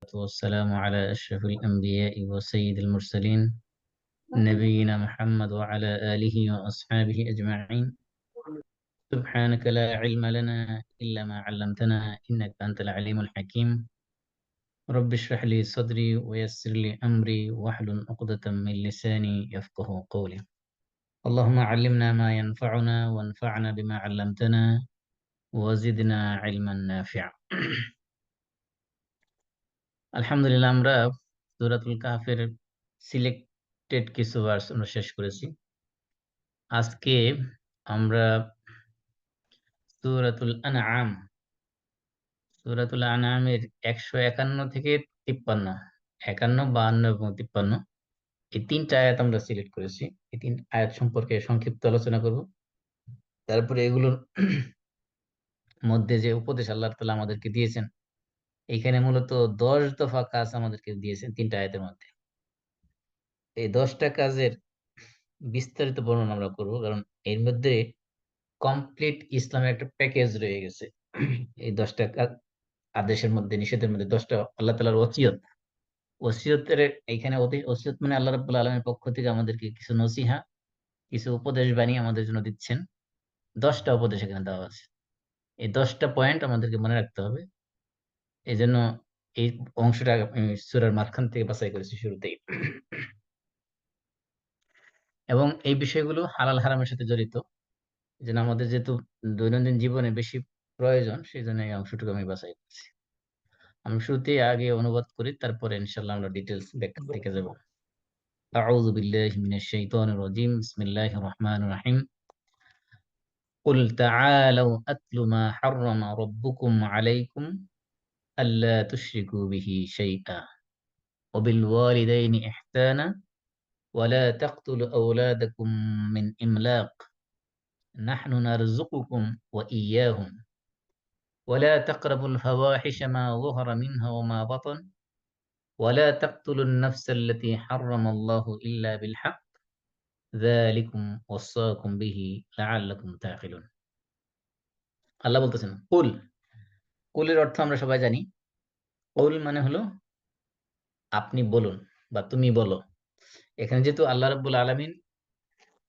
والسلام على أشرف الأنبياء وسيد المرسلين نبينا محمد وعلى آله وأصحابه أجمعين. سبحانك لا علم لنا إلا ما علمتنا إنك أنت العليم الحكيم. رب اشرح لي صدري ويسر لي أمري واحلل عقدة من لساني يفقه قولي. اللهم علمنا ما ينفعنا وانفعنا بما علمتنا وزدنا علما نافعا. আলহামদুলিল্লাহ, আমরা সূরাতুল কাহফের সিলেক্টেড কিছু ভার্স আমরা শেষ করেছি। আজকে আমরা সূরাতুল আনআমের 151 থেকে 53, 51, 52 এবং 53 এই তিনটা আয়াত আমরা সিলেক্ট করেছি। এই তিন আয়াত সম্পর্কে সংক্ষিপ্ত আলোচনা করব। তারপরে এগুলোর মধ্যে যে উপদেশ আল্লাহ তাআলা আমাদেরকে দিয়েছেন, এখানে মূলত 10 দফা কাজ আমাদেরকে দিয়েছেন তিনটা আয়াতের মধ্যে। এই 10টা কাজের বিস্তারিত বর্ণনা আমরা করব, কারণ এর মধ্যে কমপ্লিট ইসলামের একটা প্যাকেজ রয়ে গেছে। এই 10টা আদেশের মধ্যে, নিষেধের মধ্যে 10টা আল্লাহ তাআলার ওসিয়ত। ওসিয়তের এইখানে ওসিয়ত মানে আল্লাহ রাব্বুল আলামিনের পক্ষ থেকে আমাদেরকে কিছু নসিহা, কিছু উপদেশ বাণী আমাদের জন্য দিচ্ছেন। 10টা উপদেশ এখানে দেওয়া আছে। এই 10টা পয়েন্ট আমাদেরকে মনে রাখতে হবে। এই জন্য এই অংশটা আমি সূরার মাঝখান থেকে বাছাই করেছি শুরুতেই। এবং এই বিষয়গুলো হালাল হারামের সাথে জড়িত, যেন আমাদের যেহেতু দৈনন্দিন জীবনে বেশি প্রয়োজন, সেই জন্য এই অংশটুকু আমি বাছাই করছি। আমি শুরুতেই আগে অনুবাদ করি, তারপরে ইনশাআল্লাহ আমরা ডিটেলস ব্যাখ্যা থেকে যাব। আউযু বিল্লাহি মিনাশ শাইতানির রাজীম। বিসমিল্লাহির রহমানির রহিম। কুল তাআলাউ আতলু মা হাররামা রাব্বুকুম আলাইকুম আল্লা তুশরিকু বিহি শাইআ ওয়া বিল ওয়ালিদাইনি ইহসানা ওয়া লা তাকতুলু আওলাদাকুম মিন ইমলাক নাহনু নারযুকুকুম ওয়া ইয়্যাহুম ولا تقربوا الفواحش ما ظهر منها وما بطن ولا تقتلوا النفس التي حرم الله إلا بالحق ذلكم وصاكم به لعلكم تعقلون। আল্লাহ বলতেছেন কুল। কুলের অর্থ আমরা সবাই জানি। কুল মানে হলো আপনি বলুন বা তুমি বলো। এখানে যেহেতু আল্লাহ রাব্বুল আলামিন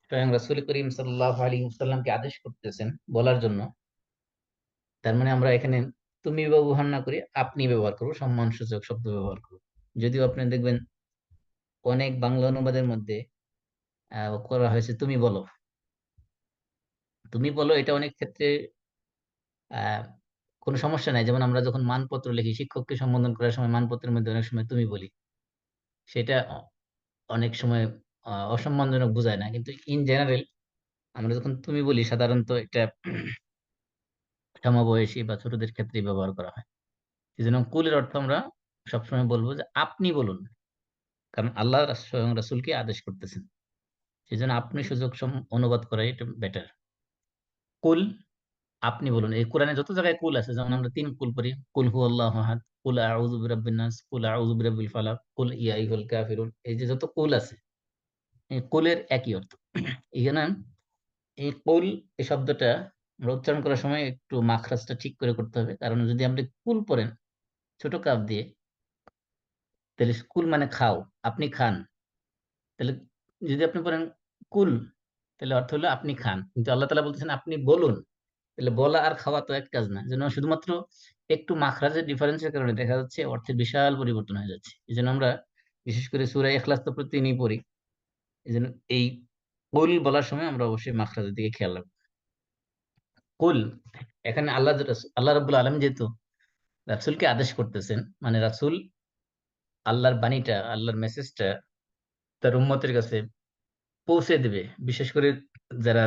স্বয়ং রাসূল করিম সাল্লাল্লাহু আলাইহি ওয়াসাল্লামকে আদেশ করতেছেন বলার জন্য, তার মানে আমরা এখানে তুমি ব্যবহার না করে আপনি ব্যবহার করব, সম্মানসূচক শব্দ ব্যবহার করব। যদিও আপনি দেখবেন অনেক বাংলা অনুবাদের মধ্যে করা হয়েছে তুমি বলো। তুমি বলো এটা অনেক ক্ষেত্রে আহ কোনো সমস্যা নাই। যেমন আমরা যখন মানপত্র লিখি, শিক্ষককে সম্বোধন করার সময় মানপত্রের মধ্যে অনেক সময় তুমি বলি, সেটা অনেক সময় অসম্মানজনক বোঝায় না, কিন্তু ইন জেনারেল আমরা যখন তুমি বলি সাধারণত এটা সমবয়সী বা ছোটদের ক্ষেত্রে ব্যবহার করা হয়। সেজন্য কুলের অর্থ আমরা সবসময় বলবো যে আপনি বলুন, কারণ আল্লাহ স্বয়ং রাসূলকে আদেশ করতেছেন। সেজন্য আপনি সুযোগ অনুবাদ করাই এটা বেটার। কুল আপনি বলুন। এই কোরআনে যত জায়গায় কুল আছে, যেমন আমরা 3 কুল পড়ি, কুল হুয়াল্লাহু আহাদ, কুল আউযু বিরাব্বিন নাস, কুল আউযু বিরাব্বিল ফালাক, কুল ইয়া আইয়ুহাল কাফিরুন। এই যে যত কুল আছে, এই কুলের একই অর্থ। এখানে এই কুল এই শব্দটা আমরা উচ্চারণ করার সময় একটু মাখরাজটা ঠিক করে করতে হবে, কারণ যদি আপনি কুল পড়েন ছোট কাপ দিয়ে, তাহলে কুল মানে খাও, আপনি খান। তাহলে যদি আপনি পড়েন কুল, তাহলে অর্থ হলো আপনি খান, কিন্তু আল্লাহ তাআলা বলতেছেন আপনি বলুন। তাহলে বলা আর খাওয়া তো এক কাজ না। যেন শুধুমাত্র একটু মাখরাজের ডিফারেন্সের কারণে দেখা যাচ্ছে অর্থের বিশাল পরিবর্তন হয়ে যাচ্ছে। এজন্য আমরা বিশেষ করে সূরা ইখলাস তো প্রতিদিনই পড়ি। এজন্য এই কুল বলার সময় আমরা অবশ্যই মাখরাজের দিকে খেয়াল রাখবো। কুল, এখানে আল্লাহ রাব্বুল আলামিন যেহেতু রাসূলকে আদেশ করতেছেন, মানে রাসূল আল্লাহর বাণীটা, আল্লাহর মেসেজটা তার উম্মতের কাছে পৌঁছে দিবে। বিশেষ করে যারা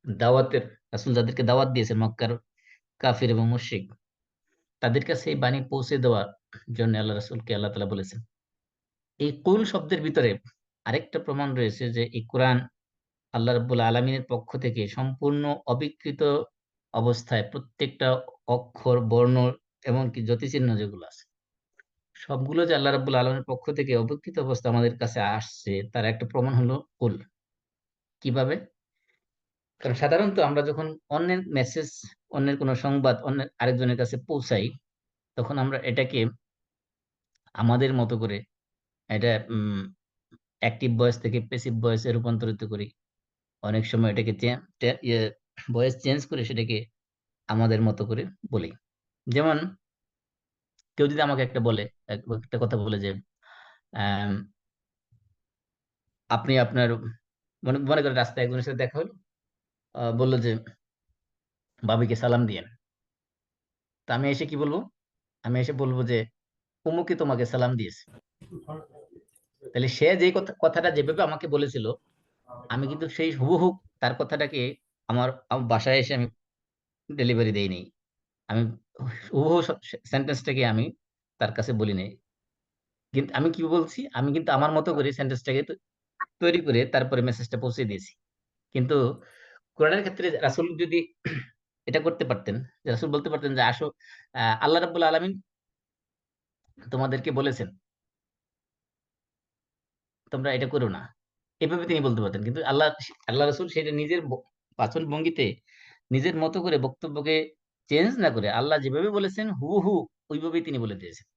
দাওয়াতের, রাসূল যাদেরকে দাওয়াত দিয়েছেন, মক্কার কাফির এবং মুশরিক, তাদের কাছে এই বাণী পৌঁছে দেওয়ার জন্য আল্লাহ রাসূলকে আল্লাহ তাআলা বলেছেন। এই কুল শব্দের ভিতরে আরেকটা প্রমাণ রয়েছে যে এই কোরআন আল্লাহ রাব্বুল আলামিনের পক্ষ থেকে সম্পূর্ণ অবিকৃত অবস্থায়, প্রত্যেকটা অক্ষর, বর্ণ, এমনকি জ্যোতিচিহ্ন যেগুলো আছে, সবগুলো যে আল্লাহ রাব্বুল আলামিনের পক্ষ থেকে অবিকৃত অবস্থা আমাদের কাছে আসছে, তার একটা প্রমাণ হলো কুল। কিভাবে? কারণ সাধারণত আমরা যখন অন্যের মেসেজ, অন্যের কোনো সংবাদ অন্যের আরেকজনের কাছে পৌঁছাই, তখন আমরা এটাকে আমাদের মতো করে এটা অ্যাক্টিভ ভয়েস থেকে প্যাসিভ ভয়েসে রূপান্তরিত করি। অনেক সময় এটাকে ভয়েস চেঞ্জ করে সেটাকে আমাদের মতো করে বলি। যেমন কেউ যদি আমাকে একটা বলে, একটা কথা বলে যে আম, আপনি আপনার মনে মনে করেন রাস্তায় একজনের সাথে দেখা হলো, বললো যে ভাবিকে সালাম দিয়েন। তা আমি এসে কি বলবো? আমি এসে বলবো যে অমুকে তোমাকে সালাম দিয়েছে। তাহলে সে যে কথাটা যেভাবে আমাকে বলেছিল, আমি কিন্তু সেই হুবহু তার কথাটাকে আমার বাসায় এসে আমি ডেলিভারি দেই নাই। আমি হুবহু সেন্টেন্সটাকে আমি তার কাছে বলি নাই। কিন্তু আমি কি বলছি, আমি কিন্তু আমার মতো করে সেন্টেন্সটাকে তৈরি করে তারপরে মেসেজটা পৌঁছে দিয়েছি। কিন্তু কোরআনের ক্ষেত্রে রাসূল যদি এটা করতে পারতেন, যে রাসূল বলতে পারতেন যে আসো, আল্লাহ রাব্বুল আলামিন তোমাদেরকে বলেছেন তোমরা এটা করো না। এভাবে তিনি বলতে পারতেন। কিন্তু আল্লাহ রাসূল সেটা নিজের বাচন ভঙ্গিতে নিজের মতো করে বক্তব্যকে চেঞ্জ না করে আল্লাহ যেভাবে বলেছেন হুবহু ওইভাবেই তিনি বলে দিয়েছেন।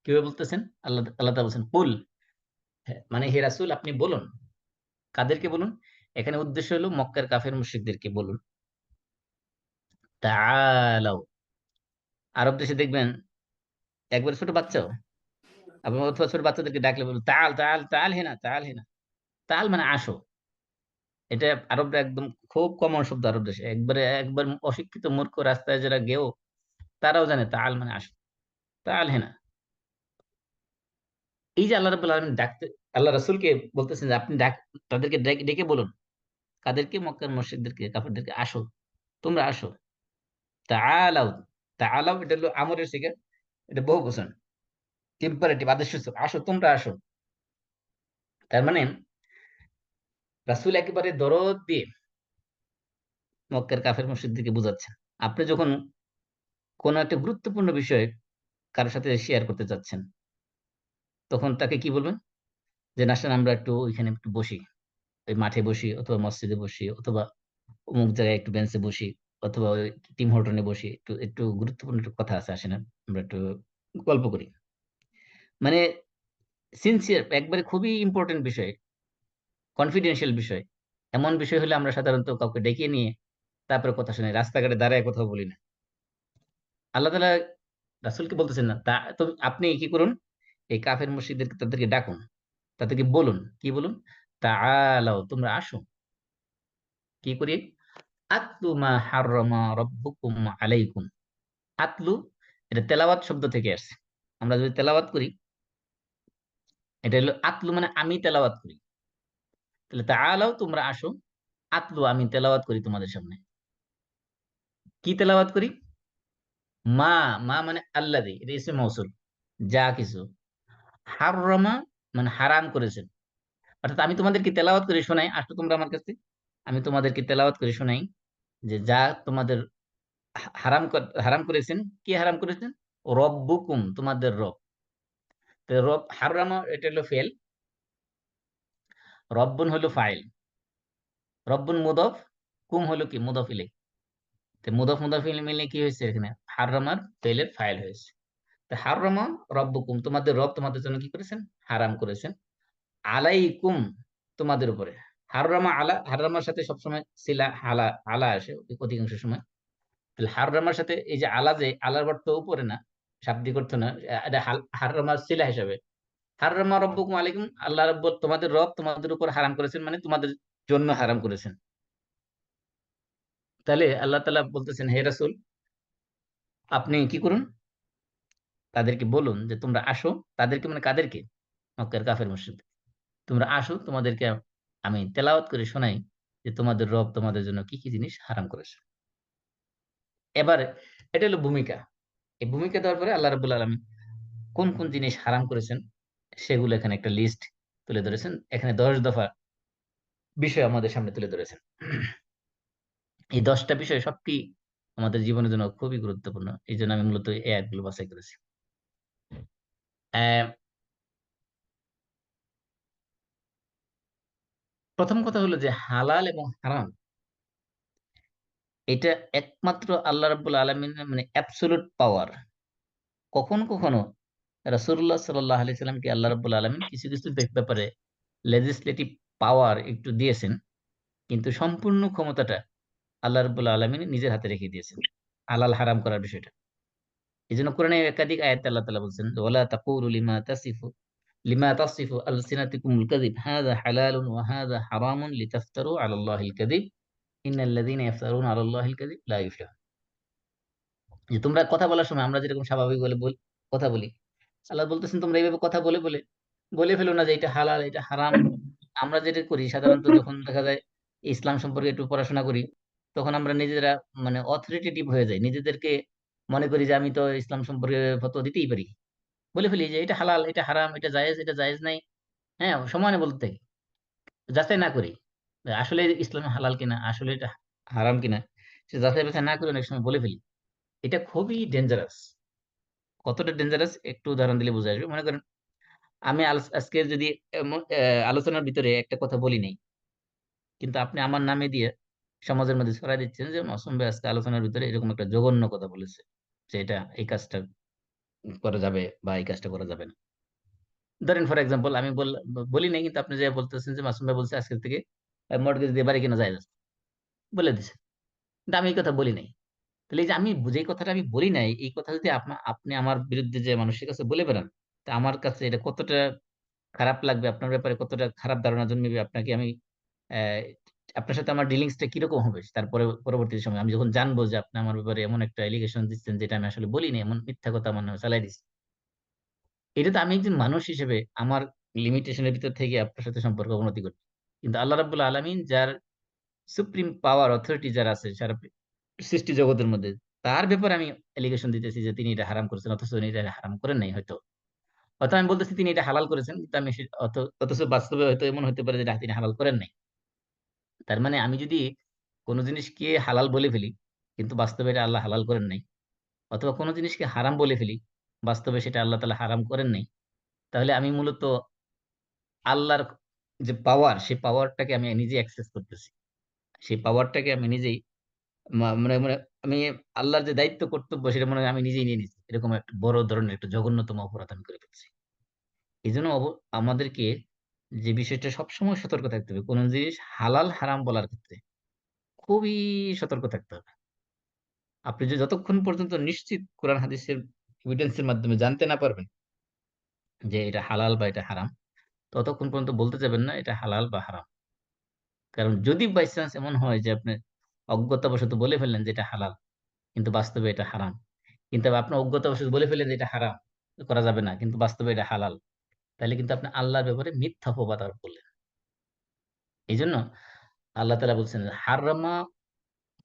কিভাবে বলতেছেন? আল্লাহ তাআলা বলছেন কুল, হ্যাঁ, মানে হে রাসূল আপনি বলুন। কাদেরকে বলুন? এখানে উদ্দেশ্য হলো মক্কার কাফের মুশরিকদেরকে বলুন। তাআলাও, আরব দেশে দেখবেন একবারে ছোট বাচ্চাও অথবা ছোট বাচ্চাদেরকে ডাকলে বলুন তাল তাল তাল হেনা তাল হেনা। তাল মানে আসো। এটা আরবরা একদম খুব কমন শব্দ আরব দেশে। একবার অশিক্ষিত মূর্খ রাস্তায় যারা গেও তারাও জানে তাল মানে আসো। তাল হেনা। এই যে আল্লাহ রাব্বুল আলামিন আল্লাহ রাসূলকে বলতেছেন যে আপনি তাদেরকে ডেকে বলুন। কাদেরকে? মক্কার মুশরিকদেরকে, কাফেরদেরকে আসো। তোমরা আসো। তাআলাও। তাআলাও এটা হলো আমরের সিগা। এটা বহুবচন। ইম্পারেটিভ আদেশসূচক। আসো তোমরা আসো। তার মানে রাসূল একেবারে দরদ দিয়ে মক্কার কাফের মুশরিকদেরকে বুঝাচ্ছেন। আপনি যখন কোন একটা গুরুত্বপূর্ণ বিষয় কারো সাথে শেয়ার করতে চাচ্ছেন, তখন তাকে কি বলবেন? যে না আসেন আমরা একটু ওইখানে একটু বসি। ওই মাঠে বসি অথবা মসজিদে বসি অথবা অমুক জায়গায় একটু বেঞ্চে বসি অথবা ওই টিম হোল্টনে বসি। একটু একটু গুরুত্বপূর্ণ একটু কথা আছে আসেন আমরা একটু গল্প করি। মানে সিনসিয়ার একবারে খুবই ইম্পোর্টেন্ট বিষয়, কনফিডেন্সিয়াল বিষয়। এমন বিষয় হলে আমরা সাধারণত কাউকে ডেকে নিয়ে তারপরে কথা শুনি। রাস্তাঘাটে দাঁড়ায় কোথাও বলি না। আল্লাহ তাআলা রাসূলকে বলতেছেন না, তো আপনি কি করুন? এই কাফের মুশরিকদেরকে তাদেরকে ডাকুন। তাদেরকে বলুন, কি বলুন? তাআলাও তোমরা আসো। কি করি? আতলু মা হাররামা রাব্বুকুম আলাইকুম। আতলু এটা তেলাওয়াত শব্দ থেকে আসছে। আমরা যদি তেলাওয়াত করি, এটা হলো আতলু মানে আমি তেলাওয়াত করি। তাহলে তাআলাও তোমরা আসো। আতলু আমি তেলাওয়াত করি তোমাদের সামনে। কি তেলাওয়াত করি? মা, মা মানে আল্লাযী, এটা ইসমে মৌসুল। যা কিছু। হাররামা মানে হারাম করেছেন। অর্থাৎ আমি তোমাদেরকে তেলাওয়াত করে শোনাই, আসো তোমরা আমার কাছে। আমি তোমাদেরকে তেলাওয়াত করে শোনাই যে যা তোমাদের হারাম করেছেন। কি হারাম করেছেন? রব্বুকুম তোমাদের রব। তো রব হাররামা এটা হলো ফেল, রব্বুন হলো ফাইল। রব্বুন মুদফ, কুম হলো কি মুদফ ইলাই। তো মুদফ ইলাই মিলে কি হয়েছে এখানে? হাররামার ফেলের ফাইল হয়েছে। তো হাররামা রব্বুকুম তোমাদের রব তোমাদের জন্য কি করেছেন? হারাম করেছেন। আলাইকুম তোমাদের উপরে। হাররামা আলা, হাররামার সাথে সবসময় সিলা আলা আলা আসে অধিকাংশ সময়। তাহলে হাররামার সাথে এই যে আলা, যে আলার অর্থ উপরে না, শাব্দিক অর্থ না, এটা হাররামার সিলা হিসাবে। হাররামা রব্বুকুম আলাইকুম, আল্লাহ রাব্বুল তোমাদের রব তোমাদের উপর হারাম করেছেন মানে তোমাদের জন্য হারাম করেছেন। তাহলে আল্লাহ তাআলা বলতেছেন হে রাসূল আপনি কি করুন? তাদেরকে বলুন যে তোমরা আসো। তাদেরকে মানে কাদেরকে? মক্কার কাফের মুশরিক। তোমরা আসো, তোমাদেরকে আমি তেলাওয়াত করে শোনাই যে তোমাদের রব তোমাদের জন্য কি, কি জিনিস হারাম করেছে। এবার এটা হলো ভূমিকা। এই ভূমিকা দেওয়ার পরে আল্লাহ রাব্বুল আলামিন কোন, কোন জিনিস হারাম করেছেন সেগুলো এখানে একটা লিস্ট তুলে ধরেছেন। এখানে ১০ দফা বিষয় আমাদের সামনে তুলে ধরেছেন। এই ১০ টা বিষয় সবটি আমাদের জীবনের জন্য খুবই গুরুত্বপূর্ণ। এইজন্য আমি মূলত এই আয়াতগুলো বাছাই করেছি। অ্যা ১ম কথা হলো যে হালাল এবং হারাম এটা একমাত্র আল্লাহ রাব্বুল আলামিনের মানে অ্যাবসোলিউট পাওয়ার। কখনো, কখনো রাসূলুল্লাহ সাল্লাল্লাহু আলাইহি সাল্লামকে আল্লাহ রাব্বুল আলামিন কিছু, কিছু ব্যাপারে লেজিসলেটিভ পাওয়ার একটু দিয়েছেন। কিন্তু সম্পূর্ণ ক্ষমতাটা আল্লাহ রাব্বুল আলামিন নিজের হাতে রেখে দিয়েছেন। হালাল হারাম করার বিষয়টা। এজন্য কোরআনে একাধিক আয়াতে আল্লাহ তাআলা বলছেন, "ওয়ালা তাকুলু লিমা তাসিফু আলসিনাতুকুমুল কাযিব হাযা হালালুন ওয়া হাযা হারামুন লিতাফতারু আলাল্লাহিল কাযিব ইন্নাল্লাযীনা ইয়াফতারুনা আলাল্লাহিল কাযিব লা ইফলিহুন।" যে তোমরা কথা বলার সময় আমরা যেরকম স্বাভাবিক বলে কথা বলি। আল্লাহ বলতেছেন তোমরা এইভাবে কথা বলে ফেলো না যে এটা হালাল, এটা হারাম। আমরা যেটা করি সাধারণত যখন দেখা যায় ইসলাম সম্পর্কে একটু পড়াশোনা করি, তখন আমরা নিজেরা মানে অথরিটেটিভ হয়ে যাই। নিজেদেরকে মনে করি যে আমি তো ইসলাম সম্পর্কে ফতোয়া দিতেই পারি। বলে ফেলি যে এটা হালাল, এটা হারাম, এটা জায়েজ নাই। হ্যাঁ? সমানে বলতে থাকি। যাচাই না করি। আসলে ইসলামে হালাল কিনা, আসলে এটা হারাম কিনা, সে যাচাই বাছাই না করে অনেক সময় বলে ফেলি। এটা খুবই ডেঞ্জারাস। কতটা ডেঞ্জারাস একটু উদাহরণ দিলে বোঝা যাবে। মনে করেন আমি আজকে যদি আলোচনার ভিতরে একটা কথা বলি নাই। কিন্তু আপনি আমার নামে দিয়ে সমাজের মধ্যে ছড়ায় দিচ্ছেন যে মাসুম ভাই আজকে আলোচনার ভিতরে এরকম একটা জঘন্য কথা বলেছে। যে এটা এই কাজটা করা যাবে বা এই কাজটা করা যাবে না। ধরেন ফর এক্সাম্পল আমি বলি নাই কিন্তু আপনি যে বলতেছেন যে মাসুম ভাই বলছে আজকের থেকে মর্টগেজ দিয়ে বাড়ি কেনা জায়েজ আছে। বলে দিছেন। কিন্তু আমি এই কথা বলি নাই। তাহলে এই যে আমি যেই কথাটা আমি বলি নাই, এই কথা যদি আপনি আমার বিরুদ্ধে যে মানুষের কাছে বলে বেড়ান, তা আমার কাছে এটা কতটা খারাপ লাগবে, আপনার ব্যাপারে কতটা খারাপ ধারণা জন্মিবে, আপনাকে আমি অ্যা আপনার সাথে আমার ডিলিংস টা কিরকম হবে? তারপরে পরবর্তী সময়ে আমি যখন জানবো যে আপনি আমার ব্যাপারে এমন একটা অ্যালিগেশন দিচ্ছেন যেটা আমি আসলে বলিনি, এমন মিথ্যা কথা আমার নামে চালায় দিচ্ছেন। এটা তো আমি একজন মানুষ হিসেবে আমার লিমিটেশন এর ভিতর থেকে আপনার সাথে সম্পর্ক অবনতি করছি। কিন্তু আল্লাহ রাব্বুল আলামিন যার সুপ্রিম পাওয়ার অথরিটি যার আছে সারা সৃষ্টি জগতের মধ্যে, তার ব্যাপারে আমি অ্যালিগেশন দিতেছি যে তিনি এটা হারাম করেছেন অথচ উনি এটা হারাম করেন নাই হয়তো। হয়তো আমি বলতেছি তিনি এটা হালাল করেছেন কিন্তু আমি অথচ বাস্তবে হয়তো এমন হতে পারে যে না তিনি হালাল করেন নাই। তার মানে আমি যদি কোন জিনিসকে হালাল বলে ফেলি, কিন্তু বাস্তবে এটা আল্লাহ হালাল করেন নাই। অথবা কোন জিনিসকে হারাম বলে ফেলি, বাস্তবে সেটা আল্লাহ তাআলা হারাম করেন নাই। তাহলে আমি মূলত আল্লাহর যে পাওয়ার, সেই পাওয়ারটাকে আমি নিজে অ্যাক্সেস করতেছি। সেই পাওয়ারটাকে আমি নিজেই মানে মানে আমি আল্লাহর যে দায়িত্ব কর্তব্য সেটা মনে হয় আমি নিজেই নিয়ে নিচ্ছি। এরকম একটা বড় ধরনের একটা জঘন্যতম অপরাধ আমি করে ফেলছি। এজন্য আমাদেরকে যে বিষয়টা সবসময় সতর্ক থাকতে হবে। কোন জিনিস হালাল হারাম বলার ক্ষেত্রে খুবই সতর্ক থাকতে হবে। আপনি যে যতক্ষণ পর্যন্ত নিশ্চিত কোরআন হাদিসের এভিডেন্স এর মাধ্যমে জানতে না পারবেন যে এটা হালাল বা এটা হারাম, ততক্ষণ পর্যন্ত বলতে যাবেন না এটা হালাল বা হারাম। কারণ যদি বাই চান্স এমন হয় যে আপনি অজ্ঞতাবশত বলে ফেললেন যে এটা হালাল, কিন্তু বাস্তবে এটা হারাম। কিন্তু আপনি অজ্ঞতাবশত বলে ফেললেন যে এটা হারাম, করা যাবে না। কিন্তু বাস্তবে এটা হালাল। তাইলে কিন্তু আপনি আল্লাহর ব্যাপারে মিথ্যা অপবাদ আরোপ করলেন। এজন্য আল্লাহ তাআলা বলছেন হাররামা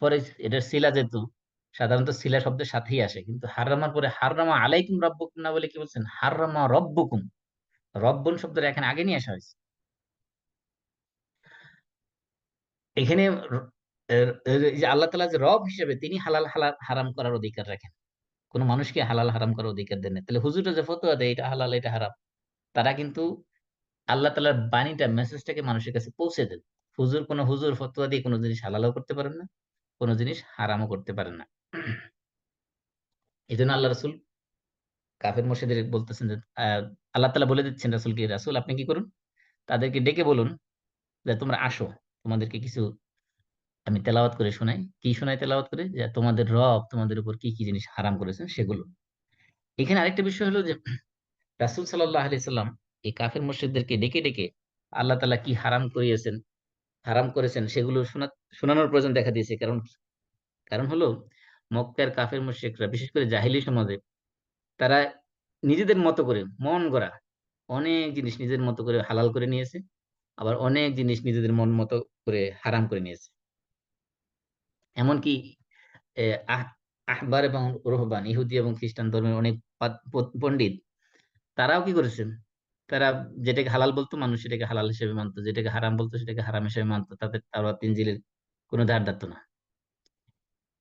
পরে এটার সিলা যেহেতু সাধারণত সিলা শব্দের সাথেই আসে। কিন্তু হাররামার পরে হাররামা আলাইকুম রাব্বুকুম না বলে কি বলছেন? হাররামা রব্বুকুম। রব্বুন শব্দটা এখানে আগে নিয়ে আসা হয়েছে। এখানে র এর এর এই যে আল্লাহ তাআলা যে রব হিসেবে তিনি হালাল হারাম করার অধিকার রাখেন। কোন মানুষকে হালাল হারাম করার অধিকার দেন নাই। তাহলে হুজুররা যে ফতোয়া দেয় এটা হালাল এটা হারাম। তারা কিন্তু আল্লাহ তাআলার বাণীটা মেসেজটাকে মানুষের কাছে পৌঁছে দেন। কোন হুজুর ফতোয়া দিয়ে কোন জিনিস হালালও করতে পারেন না, কোন জিনিস হারামও করতে পারেন না। এজন্য আল্লাহ রাসূল কাফের মুর্শিদের বলতেছেন যে আল্লাহ তাআলা বলে দিচ্ছেন রাসূলকে, "রাসূল আপনি কি করুন? তাদেরকে ডেকে বলুন যে তোমরা আসো। তোমাদেরকে কিছু আমি তেলাওয়াত করে শোনাই।" কি শোনাই তেলাওয়াত করে? যে তোমাদের রব তোমাদের উপর কি, কি জিনিস হারাম করেছেন সেগুলো। এখানে আরেকটা বিষয় হলো যে রাসূল সাল্লাল্লাহু আলাইহি সাল্লাম এই কাফের মুর্শিদদেরকে ডেকে আল্লাহ তাআলা কি হারাম করেছেন সেগুলো শোনানোর প্রয়োজন দেখা দিয়েছে। কারণ কি? কারণ হলো মক্কার কাফের মুশরিকরা বিশেষ করে জাহেলী সমাজে তারা নিজেদের মতো করে মন গড়া অনেক জিনিস নিজের মতো করে হালাল করে নিয়েছে। আবার অনেক জিনিস নিজেদের মন মতো করে হারাম করে নিয়েছে। এমনকি এ আহ আহবার এবং রুহবান ইহুদি এবং খ্রিস্টান ধর্মের অনেক পণ্ডিত তারাও কি করেছেন? তারা যেটাকে হালাল বলতো মানুষ সেটাকে হালাল হিসেবে মানত। যেটাকে হারাম বলতো সেটাকে হারাম হিসেবে মানত। তাদের তাওরাত ইনজিলের কোন ধার ধারত না।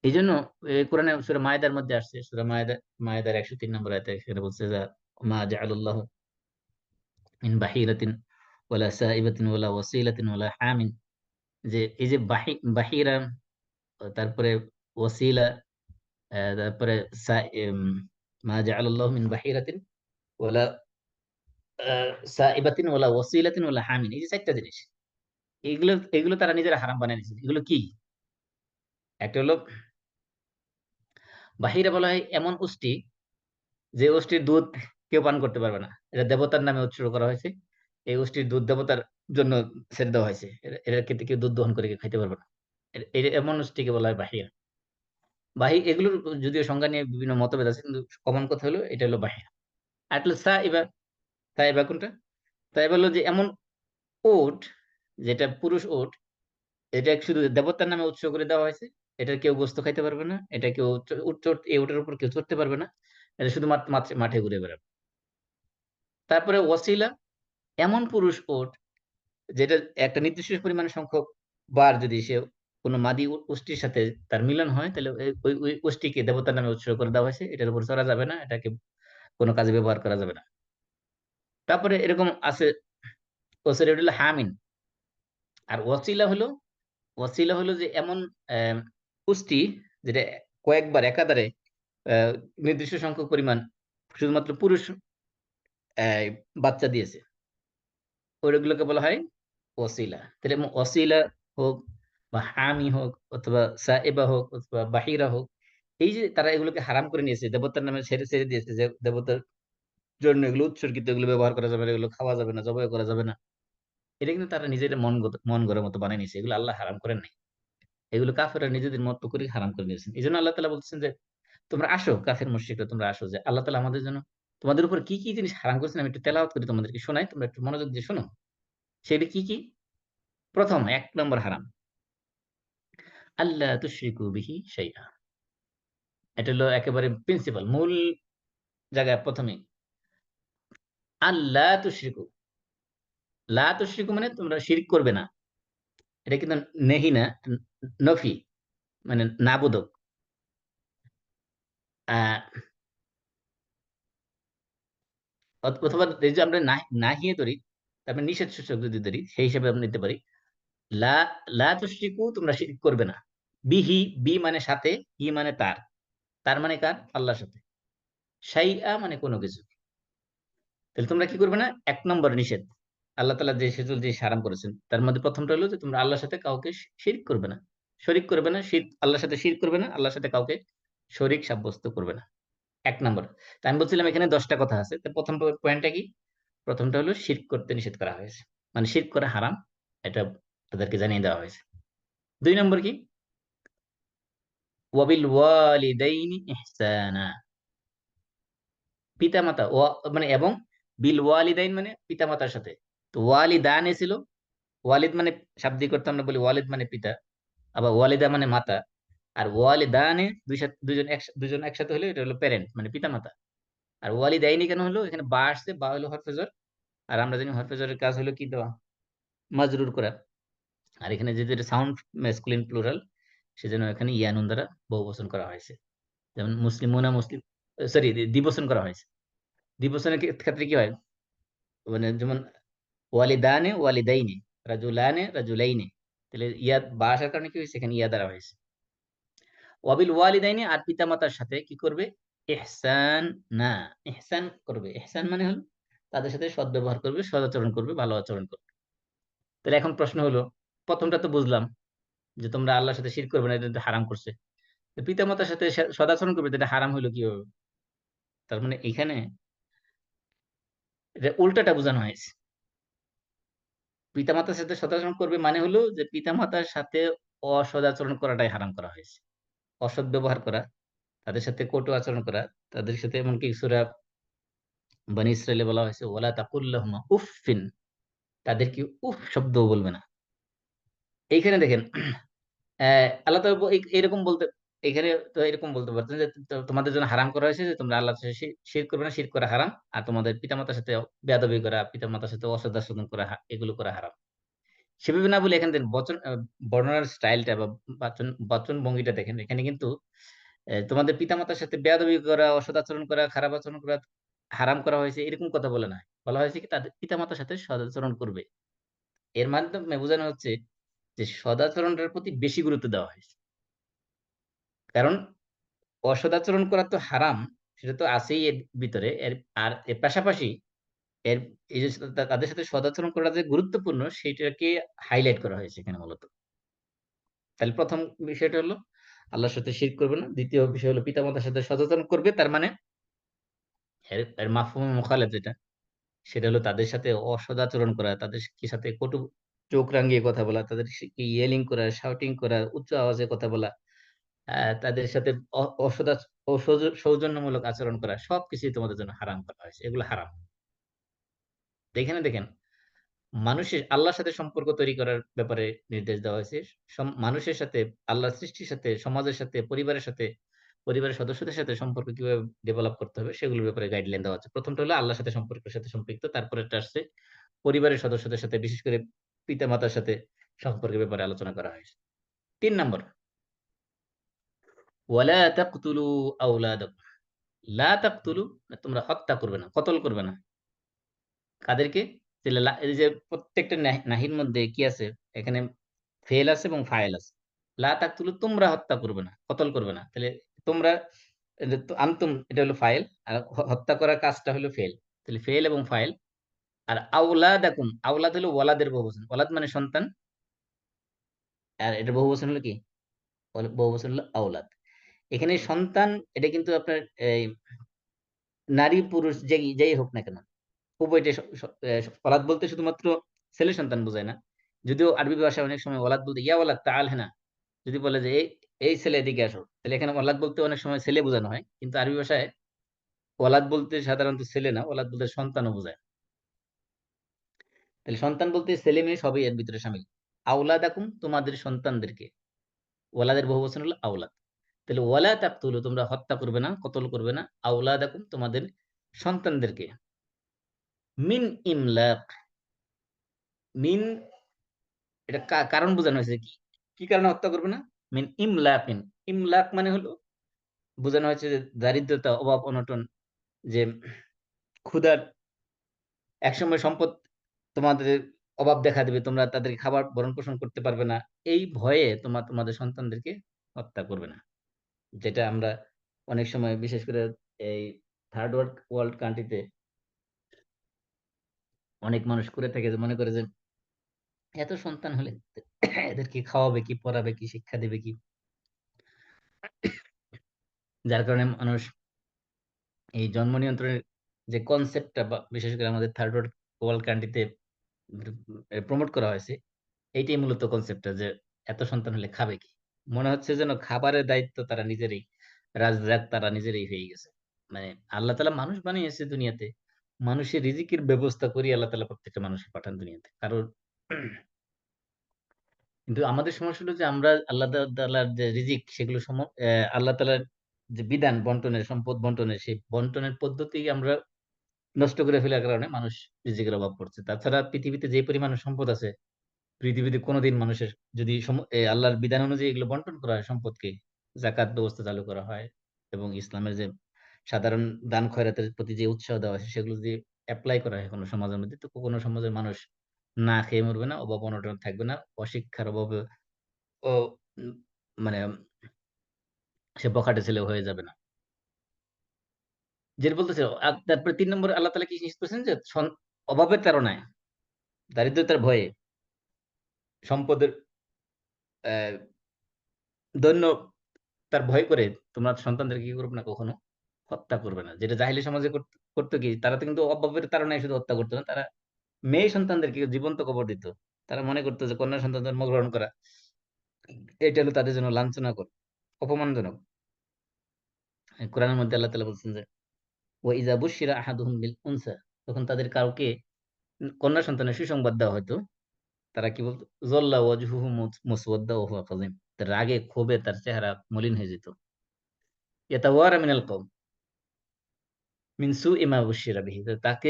এইজন্য কোরআনে সূরা মায়েদার মধ্যে আসছে। মায়েদার ১০৩ নম্বর আয়াতে সেখানে বলছে যে, "মা জাআলাল্লাহু মিন বাহিরাতিন ওয়ালা সাইবাতিন ওয়ালা ওয়াসিলাতিন ওয়ালা হামিন।" যে এই যে বাহিরা তারপরে ওয়াসিলা তারপরে সা এম মা জাআলাল্লাহু মিন বাহিরাতিন ওয়ালা সাইবাতিন, ওয়ালা ওয়াসিলাতিন, ওয়ালা হামিন। এই যে ৪ টা জিনিস। এগুলো এগুলো তারা নিজেরা হারাম বানায় নিয়েছে। এগুলো কি? একটা হলো বাহিরা বলা হয় এমন উষ্টি, যে উষ্টির দুধ কেউ পান করতে পারবে না। এটা দেবতার নামে উৎসর্গ করা হয়েছে। এই উষ্টির দুধ দেবতার জন্য ছেড়ে দেওয়া হয়েছে। এটার ক্ষেত্রে কেউ দুধ দহন করে কেউ খাইতে পারবে না। এমন উষ্টিকে বলা হয় বাহিরা। এগুলোর যদিও সংজ্ঞা নিয়ে বিভিন্ন মতভেদ আছে, কিন্তু কমন কথা হলো এটা হলো বাহিরা। আর একটা হলো সাইবা। সাইবা কোনটা? সাইবা হলো যে এমন ওট, যেটা পুরুষ ওট, এটা শুধু দেবতার নামে উৎসর্গ করে দেওয়া হয়েছে। এটা কেউ গোস্ত খাইতে পারবে না। এটা কেউ এই ওটের উপর কেউ চড়তে পারবে না। এটা শুধুমাত্র মাঠে ঘুরে বেড়াবে। তারপরে ওয়াসিলা, এমন পুরুষ ওট যেটা একটা নির্দিষ্ট পরিমাণ সংখ্যক বার যদি সে কোনো মাদি উষ্টির সাথে তার মিলন হয়, তাহলে ওই উষ্টিকে দেবতার নামে উৎসর্গ করে দেওয়া হয়েছে। এটার উপর চড়া যাবে না, এটাকে কোনো কাজে ব্যবহার করা যাবে না। তারপরে এরকম আছে, ওসিলা হলো হামিন। আর ওয়াসিলা হলো যে এমন পুষ্টি, যেটা কয়েকবার একাধারে আহ, নির্দিষ্ট সংখ্যক পরিমাণ শুধুমাত্র পুরুষ বাচ্চা দিয়েছে, ওইগুলোকে বলা হয় ওয়াসিলা। তাহলে ওয়াসিলা হোক বা হামি হোক অথবা সাইবা হোক অথবা বাহিরা হোক, এই যে তারা এগুলোকে হারাম করে নিয়েছে, দেবতার নামে ছেড়ে ছেড়ে দিয়েছে, যে দেবতার জন্য এগুলো উৎসর্গিত, এগুলো ব্যবহার করা যাবে না, এগুলো খাওয়া যাবে না, জবাই করা যাবে না। এটা কিন্তু তারা নিজেদের মন গড়ার মতো বানিয়ে নিয়েছে। এগুলো আল্লাহ হারাম করেন নাই। এগুলো কাফেররা নিজেদের মতো করে হারাম করে নিয়েছেন। এই জন্য আল্লাহ তাআলা বলছেন যে তোমরা আসো, কাফের মুশরিকরা তোমরা আসো, যে আল্লাহ তাআলা আমাদের জন্য তোমাদের উপর কি কি জিনিস হারাম করেছেন আমি একটু তেলাওয়াত করে তোমাদেরকে শোনাই, তোমরা একটু মনোযোগ দিয়ে শোনো। সেটা কি কি? প্রথম ১ নম্বর হারাম, আল্লাহ তুশরিকু বিহি শাইআ। এটা হলো একেবারে প্রিন্সিপাল, মূল জায়গায় প্রথমে। আল্লাহ তুশরিকু, লা তুশরিকু মানে তোমরা শিরক করবে না। এটা কিন্তু নেহি না, নফি, মানে নাবোধক। আহ অথবা এই যে আমরা নাহিয়ে ধরি, তারপরে নিষেধ সূচক যদি ধরি, সেই হিসাবে আমরা নিতে পারি। লা লা তুশরিকু, তোমরা শিরক করবে না। বিহি, বি মানে সাথে, হি মানে তার। তার মানে কার? আল্লাহর সাথে। শাইআ মানে কোনো কিছু। তাহলে তোমরা কি করবে না? ১ নম্বর নিষেধ। আল্লাহ তাআলা যে সেজল যে হারাম করেছেন, তার মধ্যে প্রথমটা হলো যে তোমরা আল্লাহর সাথে কাউকে শিরক করবে না। শরিক করবে না। আল্লাহর সাথে শিরক করবে না। আল্লাহর সাথে কাউকে শরিক সাব্যস্ত করবে না। ১ নম্বর। তো আমি বলছিলাম এখানে ১০টা কথা আছে। তো প্রথম পয়েন্টটা কি? প্রথমটা হলো শিরক করতে নিষেধ করা হয়েছে। মানে শিরক করা হারাম। এটা তাদেরকে জানিয়ে দেওয়া হয়েছে। ২ নম্বর কি? ওয়াবিল ওয়ালিদাইনি ইহসানা। পিতামাতা মানে এবং বিল ওয়ালিদাইন মানে পিতামাতার সাথে। তো ওয়ালিদানে ছিল, ওয়ালিদ মানে শাব্দিক অর্থে আমরা বলি ওয়ালিদ মানে পিতা, আবার ওয়ালিদা মানে মাতা। আর ওয়ালিদানে দুজন একসাথে হলে এটা হলো প্যারেন্ট মানে পিতামাতা। আর ওয়ালিদাইনি কেন হলো? এখানে বা আসছে, বা হলো হরফে জর। আর আমরা জানি হরফে জরের কাজ হলো কি দেওয়া? মাজরুর করা। আর এখানে যেটা সাউন্ড ম্যাসকুলিন প্লুরাল, সেজন্য এখানে ইয়ানুন দ্বারা বহুবচন করা হয়েছে। যেমন মুসলিমুনা, মুসলিম, সরি, দ্বিবচন করা হয়েছে। দ্বিবচনের ক্ষেত্রে কি হয়? মানে যেমন ওয়ালিদানে ওয়ালিদাইনে, রাজুলানে রাজুলাইনে। তাহলে ইয়াদ বা আসার কারণে কি হয়েছে? এখানে ইয়া দ্বারা হয়েছে। ওয়াবিল ওয়ালিদাইনে, আর পিতামাতার সাথে কি করবে? ইহসান, না, ইহসান করবে। ইহসান মানে হলো তাদের সাথে সদ্ব্যবহার করবে, সদাচরণ করবে, ভালো আচরণ করবে। তাহলে এখন প্রশ্ন হলো, প্রথমটা তো বুঝলাম যে তোমরা আল্লাহর সাথে শিরক করবে না, এটা তো হারাম করছে। তো পিতামাতার সাথে সদাচরণ করবে, এটা হারাম হলো কিভাবে? তার মানে এখানে এটা উল্টাটা বোঝানো হয়েছে। পিতামাতার সাথে সদাচরণ করবে মানে হলো যে পিতামাতার সাথে অসদাচরণ করাটাই হারাম করা হয়েছে। অসৎ ব্যবহার করা, তাদের সাথে কটু আচরণ করা, তাদের সাথে এমনকি সূরা বনী ইসরাইলে বলা হয়েছে ওয়ালা তাকুল লাহুমা উফফিন, তাদেরকে উফ শব্দও বলবে না। এইখানে দেখেন, আল্লাহ তো এরকম বলতে, এখানে তো এরকম বলতে পারতেন যে তোমাদের জন্য হারাম করা হয়েছে যে তোমরা আল্লাহর সাথে শিরক করবে না, শিরক করা হারাম। আর তোমাদের পিতামাতার সাথে বেয়াদবি করা, পিতামাতার সাথে অসদাচরণ করা, এগুলো করা হারাম। সেভাবে না বলে এখানে দেখেন বর্ণনার স্টাইলটা বা বাচন ভঙ্গিটা দেখেন। এখানে কিন্তু তোমাদের পিতামাতার সাথে বেয়াদবি করা, অসদাচরণ করা, খারাপ আচরণ করা হারাম করা হয়েছে, এরকম কথা বলে না। বলা হয়েছে কি তাদের পিতামাতার সাথে সদাচরণ করবে। এর মাধ্যমে বোঝানো হচ্ছে যে সদাচরণের প্রতি বেশি গুরুত্ব দেওয়া হয়েছে। কারণ অসদাচরণ করা তো হারাম, সেটা তো আছেই এর ভিতরে। এর পাশাপাশি এর এই যে তাদের সাথে সদাচরণ করা যে গুরুত্বপূর্ণ সেইটাকে হাইলাইট করা হয়েছে এখানে মূলত। তাহলে ১ম বিষয়টা হলো আল্লাহর সাথে শিরক করবে না। ২য় বিষয় হলো পিতামাতার সাথে সদাচরণ করবে। তার মানে এর মাফহুমে মুখালেফ যেটা, সেটা হলো তাদের সাথে অসদাচরণ করা, তাদের সাথে কটু চোখ রাঙিয়ে কথা বলা, তাদের ইয়েলিং করা, শাউটিং করা, উচ্চ আওয়াজে কথা বলা, তাদের সাথে অ অসদা সৌজন্যমূলক আচরণ করা সবকিছুই তোমাদের জন্য হারাম করা হয়েছে। এগুলো হারাম। তো এখানে দেখেন মানুষের আল্লাহর সাথে সম্পর্ক তৈরি করার ব্যাপারে নির্দেশ দেওয়া হয়েছে। মানুষের সাথে, আল্লাহর সৃষ্টির সাথে, সমাজের সাথে, পরিবারের সাথে, পরিবারের সদস্যদের সাথে সম্পর্ক কিভাবে ডেভেলপ করতে হবে সেগুলোর ব্যাপারে গাইডলাইন দেওয়া হচ্ছে। ১ম টা হলো আল্লাহর সাথে সম্পর্কের সাথে সম্পৃক্ত। তারপরেরটা আসছে পরিবারের সদস্যদের সাথে, বিশেষ করে পিতা-মাতার সাথে সম্পর্কের ব্যাপারে আলোচনা করা হয়েছে। ৩ নাম্বার, ওয়ালা তাকতুলু আওলাদাকুম। লা তাকতুলু, তোমরা হত্যা করবে না, কতল করবে না। কাদেরকে? এই যে প্রত্যেকটা নাহির মধ্যে কি আছে? এখানে ফেল আছে এবং ফাইল আছে। লা তাকতুলু, তোমরা হত্যা করবে না, কতল করবে না। তাহলে তোমরা, এটা তো আনতুম, এটা হলো ফাইল। আর হত্যা করার কাজটা হলো ফেল। তাহলে ফেল এবং ফাইল। আর আওলাদাকুম, আওলাদ হলো ওয়ালাদের বহুবচন। ওয়ালাদ মানে সন্তান। আর এটার বহুবচন হলো কি? বহুবচন হলো আওলাদ। এখানে সন্তান, এটা কিন্তু আপনার এই নারী পুরুষ যেই হোক না কেন, উভয়টাই ওলাদ বলতে শুধুমাত্র ছেলে সন্তান বোঝায় না। যদিও আরবি ভাষায় অনেক সময় ওলাদ বলতে ইয়া ওলাদ তাআল হেনা, যদি বলে যে এই ছেলে এদিকে আসো, তাহলে এখানে ওলাদ বলতে অনেক সময় ছেলে বোঝানো হয়। কিন্তু আরবি ভাষায় ওলাদ বলতে সাধারণত ছেলে না, ওলাদ বলতে সন্তানও বোঝায়। তাহলে সন্তান বলতে ছেলে মেয়ে সবই এর ভিতরে শামিল। আওলাদাকুম, তোমাদের সন্তানদেরকে। ওলাদের বহুবচন হলো আওলাদ। তাহলে ওয়ালা তাকতুলু, তোমরা হত্যা করবে না, কতল করবে না, আওলাদাকুম, তোমাদের সন্তানদেরকে। মিন ইমলাক, মিন, এটা কারণ বোঝানো হয়েছে কি কি কারণে হত্যা করবে না? মিন ইমলাকিন। ইমলাক মানে হলো বোঝানো হয়েছে যে দারিদ্রতা, অভাব, অনটন, যে ক্ষুধার একসময় সম্পদ তোমাদের অভাব দেখা দিবে, তোমরা তাদেরকে খাবার ভরণ পোষণ করতে পারবে না। এই ভয়ে তোমাদের সন্তানদেরকে হত্যা করবে না। যেটা আমরা অনেক সময় বিশেষ করে এই থার্ড ওয়ার্ল্ড কান্ট্রিতে অনেক মানুষ করে থাকে, যে মনে করে যে এত সন্তান হলে এদেরকে খাওয়াবে কি, পড়াবে কি, শিক্ষা দেবে কি, যার কারণে মানুষ এই জন্ম নিয়ন্ত্রণের যে কনসেপ্টটা, বা বিশেষ করে আমাদের থার্ড ওয়ার্ল্ড কান্ট্রিতে প্রমোট করা হয়েছে, এইটাই মূলত কনসেপ্টটা, যে এত সন্তান হলে খাবে কি। মনে হচ্ছে যেন খাবারের দায়িত্ব তারা নিজেরই, রাজরাক তারা নিজেরই হয়ে গেছে। মানে আল্লাহ তালা মানুষ বানিয়েছে দুনিয়াতে, মানুষের রিজিকের ব্যবস্থা করি আল্লাহ তালা প্রত্যেকটা মানুষকে পাঠান দুনিয়াতে। কারণ কিন্তু আমাদের সমস্যা হলো যে আমরা আল্লাহ তাআলার যে রিজিক, সেগুলো আল্লাহ তাআলার যে বিধান বন্টনের, সম্পদ বন্টনের, সেই বন্টনের পদ্ধতি আমরা নষ্ট করে ফেলার কারণে মানুষ রিজিকের অভাব পড়ছে। তাছাড়া পৃথিবীতে যে পরিমাণ সম্পদ আছে, পৃথিবীতে কোনদিন মানুষের যদি আল্লাহর বিধান অনুযায়ী এগুলো বন্টন করা হয় সম্পদকে, যাকাত ব্যবস্থা চালু করা হয়, এবং ইসলামের যে সাধারণ দান খয়রাতের প্রতি যে উৎসাহ দেওয়া হয়, সেগুলো যদি এপ্লাই করা হয় কোন সমাজের মধ্যে, তো কোন সমাজের মানুষ না খেয়ে মরবে না, অভাব অনটন থাকবে না, অশিক্ষার অভাবে ও উম মানে সে বখাটে ছেলে হয়ে যাবে না। যেটা বলতেছে, তারপরে ৩ নম্বরে আল্লাহ তাআলা কি জিনিস করছেন, যে অভাবের তাড়নায়, দারিদ্রতার ভয়ে, সম্পদের অ্যা দৈন্য তার ভয় করে তোমরা সন্তানদেরকে কি করবে না, কখনো হত্যা করবে না। যেটা জাহেলী সমাজে করতো কি, তারা তো কিন্তু অভাবের তাড়নায় শুধু হত্যা করতো না। তারা মেয়ে সন্তানদেরকে জীবন্ত কবর দিত। তারা মনে করতো যে কন্যা সন্তান জন্মগ্রহণ করা, এটা হলো তাদের জন্য লাঞ্ছনাকর, অপমানজনক। কোরআনের মধ্যে আল্লাহ তাআলা বলছেন যে, "ওয়া ইযা বুশশিরা আহাদুহুম বিল উনসা", তখন তাদের কাউকে কন্যা সন্তানের সুসংবাদ দেওয়া হয়তো, তারা কি বলতো? "যাল্লা ওয়াজহুহু মুসওয়াদ্দা ওয়া হুয়া কাযিম", তার রাগে ক্ষোভে তার চেহারা মলিন হয়ে যেত। ইয়াতাওয়ারা মিনাল কওম মিন সুই মা বুশশিরা বিহি, তো তাকে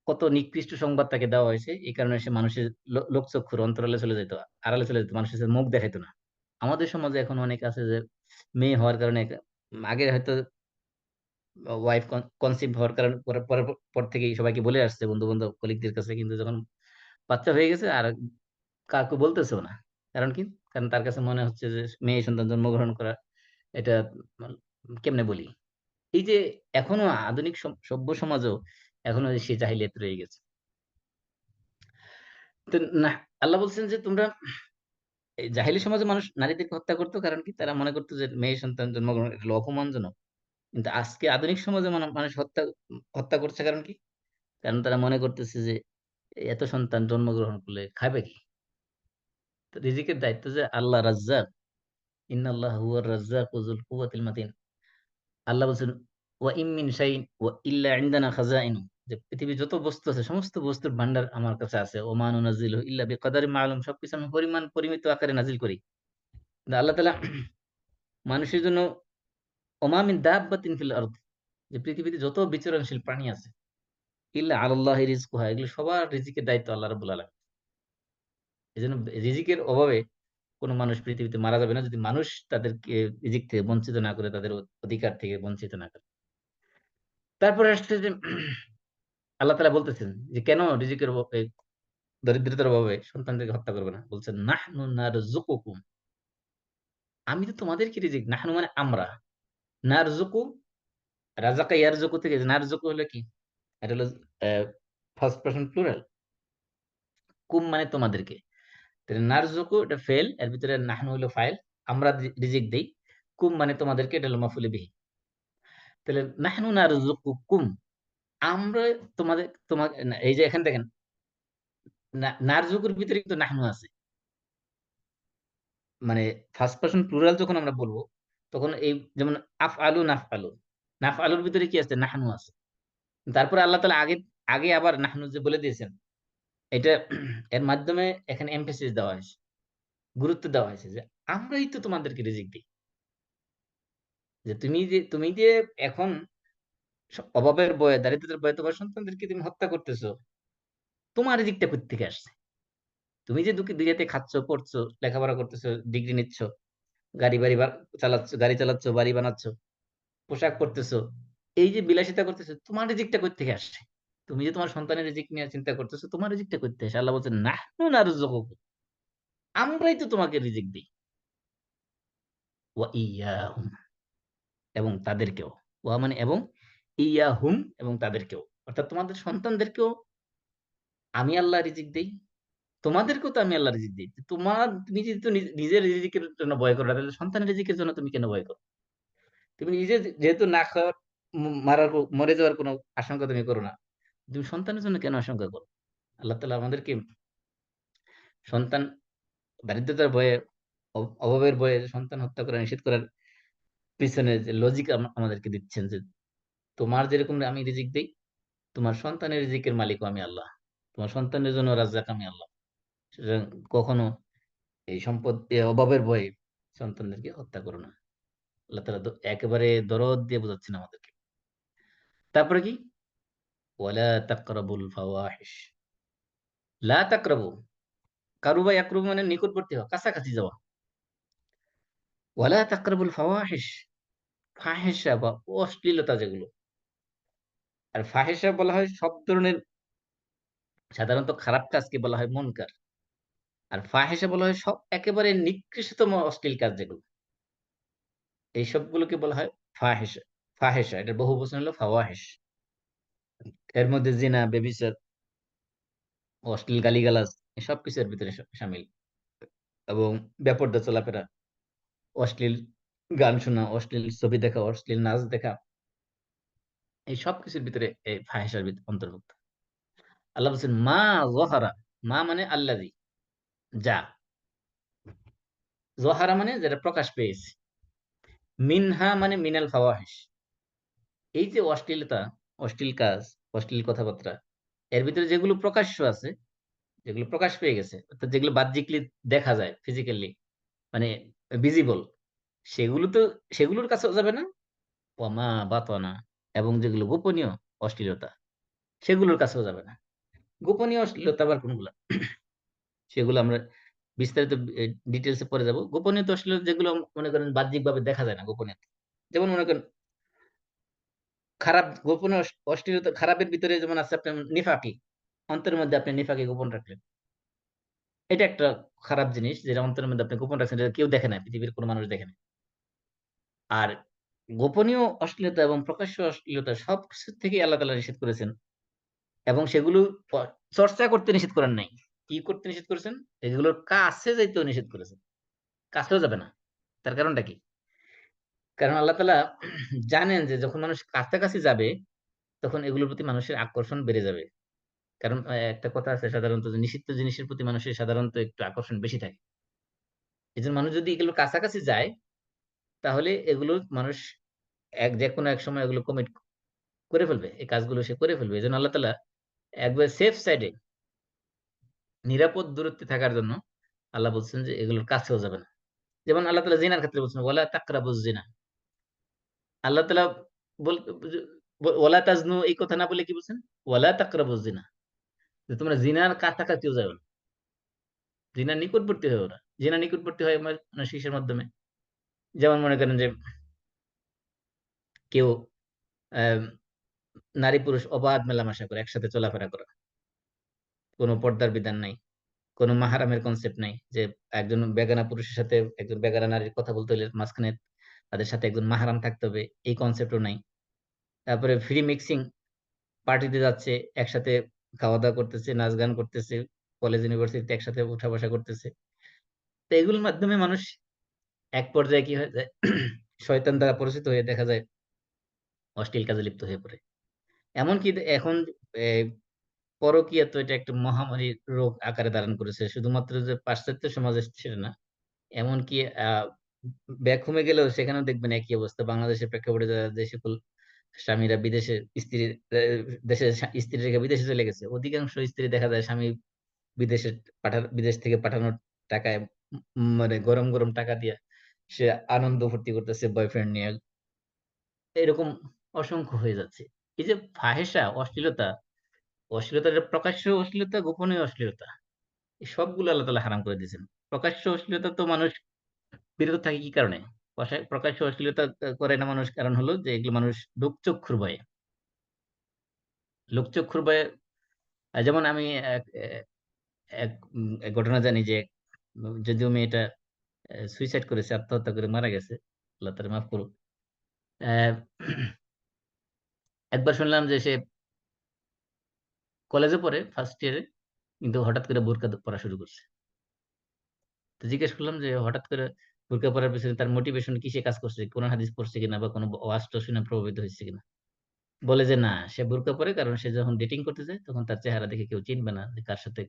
কত নিকৃষ্ট সংবাদ তাকে দেওয়া হয়েছে। এই কারণে সে মানুষের লোকচক্ষুর অন্তরালে চলে যেত, আড়ালে চলে যেত। মানুষের মুখ দেখাইত না। আমাদের সমাজে এখন অনেক আছে যে মেয়ে হওয়ার কারণে, আগে হয়তো ওয়াইফ কনসিভ হওয়ার কারণে পর থেকেই সবাইকে বলে আসছে, বন্ধু-বান্ধব, কলিগদের কাছে। কিন্তু যখন বাচ্চা হয়ে গেছে আর কাউকে বলতেছেও না। কারণ কি? কারণ তার কাছে মনে হচ্ছে যে মেয়ে সন্তান জন্মগ্রহণ করা, এটা কেমনে বলি? এই যে এখনো আধুনিক সভ্য সমাজেও এখনো সেই জাহিলিয়াত রয়ে গেছে। তো না, আল্লাহ বলছেন যে তোমরা এই জাহেলী সমাজে মানুষ নারীদেরকে হত্যা করত কারণ কি? তারা মনে করত যে মেয়ে সন্তান জন্মগ্রহণ এটা হলো অপমানজনক। কিন্তু আজকে আধুনিক সমাজে মানুষ হত্যা করছে কারণ কি? কারণ তারা মনে করতেছে যে এত সন্তান জন্মগ্রহণ করলে খাবে কি? তো রিজিকের দায়িত্ব যে আল্লাহ রাজ্জাক, ইন্নাল্লাহা হুয়ার রাজ্জাকু যুল কুওয়াতিল মাতিন। আল্লাহ বলছেন, ওয়া ইম মিন শাইইন ওয়া ইল্লা ইনদানা খাযাইনু, যে পৃথিবীর যত বস্তু আছে সমস্ত বস্তুর ভান্ডার আমার কাছে আছে। ওয়া মা নুনাজ্জিলু ইল্লা বিকাদারিন মা'লুম, সবকিছু আমি পরিমিত আকারে নাজিল করি। কিন্তু আল্লাহ তাআলা মানুষের জন্য ওমা মিন দাব্বাতিন ফিল আরদ, যে পৃথিবীতে যত বিচরণশীল প্রাণী আছে, ইল্লা আলাল্লাহি রিজকুহা, এগুলো সবার রিজিকের দায়িত্ব আল্লাহ রাব্বুল আলামিন। এজন্য রিজিকের অভাবে কোন মানুষ পৃথিবীতে মারা যাবে না যদি মানুষ তাদেরকে রিজিক থেকে বঞ্চিত না করে, তাদের অধিকার থেকে বঞ্চিত না করে। তারপরে আসছে যে আল্লাহ তাআলা বলতেছেন যে কেন রিজিকের দরিদ্রতার অভাবে সন্তানদেরকে হত্যা করবে না? বলছেন নাহনু নারযুকুকুম, আমি তো তোমাদেরকে রিজিক, নাহনু মানে আমরা, নারযুকু, রাযাকা ইয়ারযুকু থেকে নারযুকু হলো কি? এটা হলো অ্যা ফার্স্ট পারসন প্লুরাল। কুম মানে তোমাদেরকে। তাহলে নারযুকু এটা ফেল, এর ভিতরে নাহনু হলো ফাইল। আমরা রিজিক দেই। কুম মানে তোমাদেরকে, এটা হলো মাফউলি বিহি। তাহলে নাহনু নারযুকুকুম, আমরা এই যে এখানে দেখেন নারযুকুর ভিতরে কিন্তু নাহনু আছে। মানে ফার্স্ট পারসন প্লুরাল যখন আমরা বলব, তখন এই যেমন আফআলু, নাফআলু। নাফআলুর ভিতরে কি আছে? নাহনু আছে। তারপরে আল্লাহ তাআলা আগে আবার নাহনু যে বলে দিয়েছেন, এটা এর মাধ্যমে এখানে এমফেসিস দেওয়া হয়েছে। গুরুত্ব দেওয়া হয়েছে যে আমরাই তো তোমাদেরকে রিজিক দেই। যে তুমি যে এখন অভাবের ভয়ে, দারিদ্র্যের ভয়ে তোমার সন্তানদেরকে তুমি হত্যা করতেছো। তোমার রিজিকটা কোত্থেকে আসছে? তুমি যে দুনিয়াতে খাচ্ছ, পড়ছো, লেখাপড়া করতেছো, ডিগ্রি নিচ্ছ, গাড়ি-বাড়ি চালাচ্ছ, গাড়ি চালাচ্ছ, বাড়ি বানাচ্ছ, পোশাক পরতেছো। এই যে বিলাসিতা করতেছো, তোমার রিজিকটা কোত্থেকে আসছে? তুমি যে তোমার সন্তানের রিজিক নিয়ে চিন্তা করতেছো, তোমার রিজিকটা কোত্থেকে আসে? আল্লাহ বলছেন, নাহনু নারযুকুকুম, আমরাই তো তোমাকে রিজিক দেই। ওয়া ইয়াহুম, এবং তাদেরকেও। ওয়া মানে এবং, ইয়াহুম এবং তাদেরকেও। অর্থাৎ তোমাদের সন্তানদেরকেও আমি আল্লাহ রিজিক দেই। তোমাদেরকেও তো আমি আল্লাহ রিজিক দেই। তুমি যেহেতু নিজের রিজিকের জন্য ভয় করো না, তাহলে সন্তানের রিজিকের জন্য তুমি কেন ভয় করো? তুমি নিজে যেহেতু না খাওয়ার, মরে যাওয়ার কোনো আশঙ্কা তুমি করো না। তুমি সন্তানের জন্য কেন আশঙ্কা করো? আল্লাহ তাআলা আমাদেরকে সন্তান দারিদ্রতার ভয়ে, অভাবের ভয়ে সন্তান হত্যা করা নিষেধ করার পিছনে যে লজিক আমাদেরকে দিচ্ছেন যে, তোমার যেরকম আমি রিজিক দেই, তোমার সন্তানের রিজিকের মালিকও আমি আল্লাহ। তোমার সন্তানের জন্য রাজ্জাক আমি আল্লাহ। সুতরাং কখনো এই অভাবের ভয়ে সন্তানদেরকে হত্যা করো না। আল্লাহ তাআলা একেবারে দরদ দিয়ে বোঝাচ্ছেন আমাদেরকে। তারপরে কি? ওয়ালা তাকরাবুল ফাওয়াহিশ। লা তাকরাবু, কারুবা ইয়াকরুবু মানে নিকটবর্তী হওয়া, কাছাকাছি যাওয়া। ওয়ালা তাকরাবুল ফাওয়াহিশ, ফাহিশা বা অশ্লীলতা যেগুলো। আর ফাহিশা বলা হয় সব ধরনের, সাধারণত খারাপ কাজকে বলা হয় মুনকার। আর ফাহিশা বলা হয় সব একেবারে নিকৃষ্টতম অশ্লীল কাজ যেগুলো। এই সবগুলোকে বলা হয় ফাহিশা। ফাহিশা এটার বহুবচন হলো ফাওয়াহিশ। এর মধ্যে জিনা, ব্যভিচার, অশ্লীল গালিগালাজ এসব কিছু এর ভিতরে শামিল। এবং বেপরদা চলাফেরা, অশ্লীল গান শোনা, অশ্লীল ছবি দেখা, অশ্লীল নাচ দেখা, এই সবকিছুর ভিতরে এই ফাহিশার অন্তর্ভুক্ত। আল্লাহ বলছেন মা যহারা, মা মানে আল্লাযী, যা, যহারা মানে যেটা প্রকাশ পেয়েছে, মিনহা মানে মিনাল ফাওয়াহিশ, এই যে অশ্লীলতা, অশ্লীল কাজ, অশ্লীল কথাবার্তা, এর ভিতরে যেগুলো প্রকাশ্য আছে, যেগুলো প্রকাশ পেয়ে গেছে, অর্থাৎ যেগুলো বাহ্যিকলি দেখা যায় ফিজিক্যালি, মানে ভিজিবল, সেগুলো তো সেগুলোর কাছেও যাবে না। ওয়ামা বাতানা, এবং যেগুলো গোপনীয় অশ্লীলতা, সেগুলোর কাছেও যাবে না। গোপনীয় অশ্লীলতা আবার কোনগুলা? সেগুলো আমরা বিস্তারিত ডিটেইলস এ পরে যাব। গোপনীয়তা অশ্লীলতা যেগুলো মনে করেন বাহ্যিকভাবে দেখা যায় না গোপনীয়তা। যেমন মনে করেন খারাপ, গোপনীয় অশ্লীলতা খারাপের ভিতরে যেমন আছে আপনার নিফাকি। অন্তরের মধ্যে আপনি নিফাকি গোপন রাখলেন। এটা একটা খারাপ জিনিস যেটা অন্তরের মধ্যে আপনি গোপন রাখছেন, যেটা কেউ দেখে নাই, পৃথিবীর কোন মানুষ দেখে নাই। আর গোপনীয় অশ্লীলতা এবং প্রকাশ্য অশ্লীলতা সব কিছু থেকেই আল্লাহ তাআলা নিষেধ করেছেন এবং সেগুলো প চর্চা করতে নিষেধ করেন নাই। কি করতে নিষেধ করেছেন? এগুলোর কাছে যাইতেও নিষেধ করেছেন। কাছেও যাবে না। তার কারণটা কি? কারণ আল্লাহ তাআলা জানেন যে যখন মানুষ কাছাকাছি যাবে, তখন এগুলোর প্রতি মানুষের আকর্ষণ বেড়ে যাবে। কারণ একটা কথা আছে সাধারণত যে নিষিদ্ধ জিনিসের প্রতি মানুষের সাধারণত একটু আকর্ষণ বেশি থাকে। এজন্য মানুষ যদি এগুলোর কাছাকাছি যায়, তাহলে এগুলো মানুষ যেকোনো এক সময় এগুলো কমিট করে ফেলবে। এই কাজগুলো সে করে ফেলবে। এজন্য আল্লাহ তাআলা একবারে সেফ সাইড এ নিরাপদ দূরত্বে থাকার জন্য আল্লাহ বলছেন যে এগুলোর কাছেও যাবে না। যেমন আল্লাহ তাআলা জিনার ক্ষেত্রে বলছেন, "ওয়ালা তাকরাবুজ জিনা।" আল্লাহ তাআলা বল ওয়ালা তাজনু এই কথা না বলে কি বলছেন? ওয়ালা তাকরাবুজ জিনা। যে তোমরা জিনার কাছাকাছিও যাবে না। জিনার নিকটবর্তী হয়ও না। জিনার নিকটবর্তী হয় মানুষ কিসের মাধ্যমে? যেমন মনে করেন যে কেউ অ্যাম নারী-পুরুষ অবাধ মেলামেশা করে, একসাথে চলাফেরা করা। কোন পর্দার বিধান নাই। কোন মাহরামের কনসেপ্ট নাই। যে একজন বেগানা পুরুষের সাথে একজন বেগানা নারীর কথা বলতে হলে মাঝখানে তাদের সাথে একজন মাহরাম থাকতে হবে। এই কনসেপ্টও নাই। তারপরে ফ্রি মিক্সিং পার্টিতে যাচ্ছে, একসাথে খাওয়া-দাওয়া করতেছে, নাচ-গান করতেছে, কলেজ ইউনিভার্সিটিতে একসাথে উঠা-বসা করতেছে। তো এগুলোর মাধ্যমে মানুষ এক পর্যায়ে কি হয়ে যায়? শয়তান দ্বারা পরিচিত হয়ে দেখা যায় অশ্লীল কাজে লিপ্ত হয়ে পড়ে। এমনকি এখন এ পরকীয়া তো এটা একটা মহামারী রোগ আকারে ধারণ করেছে। শুধুমাত্র যে পাশ্চাত্য সমাজে সেটা না। এমনকি ব্যাক হোমে গেলেও সেখানেও দেখবেন একই অবস্থা। বাংলাদেশের প্রেক্ষাপটে যে সকল স্বামীরা বিদেশে স্ত্রী এ দেশে স্ত্রী রেখে বিদেশে চলে গেছে। অধিকাংশ স্ত্রী দেখা যায় স্বামী বিদেশে বিদেশ থেকে পাঠানোর টাকায় মানে গরম, গরম টাকা দিয়া সে আনন্দ ফুর্তি করতেছে বয়ফ্রেন্ড নিয়ে। এরকম অসংখ্য হয়ে যাচ্ছে। এই যে ফাহেসা, অশ্লীলতা, অশ্লীলতার প্রকাশ্য অশ্লীলতা, গোপনীয় অশ্লীলতা। এই সবগুলো আল্লাহ তাআলা হারাম করে দিয়েছেন। প্রকাশ্য অশ্লীলতা তো মানুষ বিরত থাকে কি কারণে? প্রকাশ্য অশ্লীলতা করে না মানুষ কারণ হলো যে এগুলো মানুষ লোকচক্ষুর ভয়ে। লোকচক্ষুর ভয়ে যেমন আমি এক এক এক ঘটনা জানি যে যদিও মেয়েটা সুইসাইড করেছে, আত্মহত্যা করে মারা গেছে। আল্লাহ তাআলা মাফ করুক। অ্যা একবার শুনলাম যে সে কলেজে পড়ে 1st ইয়ারে কিন্তু হঠাৎ করে বোরকা পড়া শুরু করছে। তো জিজ্ঞেস করলাম যে হঠাৎ করে বোরকা পড়ার পেছনে তার মোটিভেশন কিসে কাজ করছে? কোরআন হাদিস পড়ছে কিনা বা কোন ওয়াজ-টোয়াজ শুনে প্রভাবিত হইছে কিনা? বলে যে না, সে বোরকা পরে কারণ সে যখন ডেটিং করতে যায় তখন তার চেহারা দেখে কেউ চিনবে না যে কার সাথে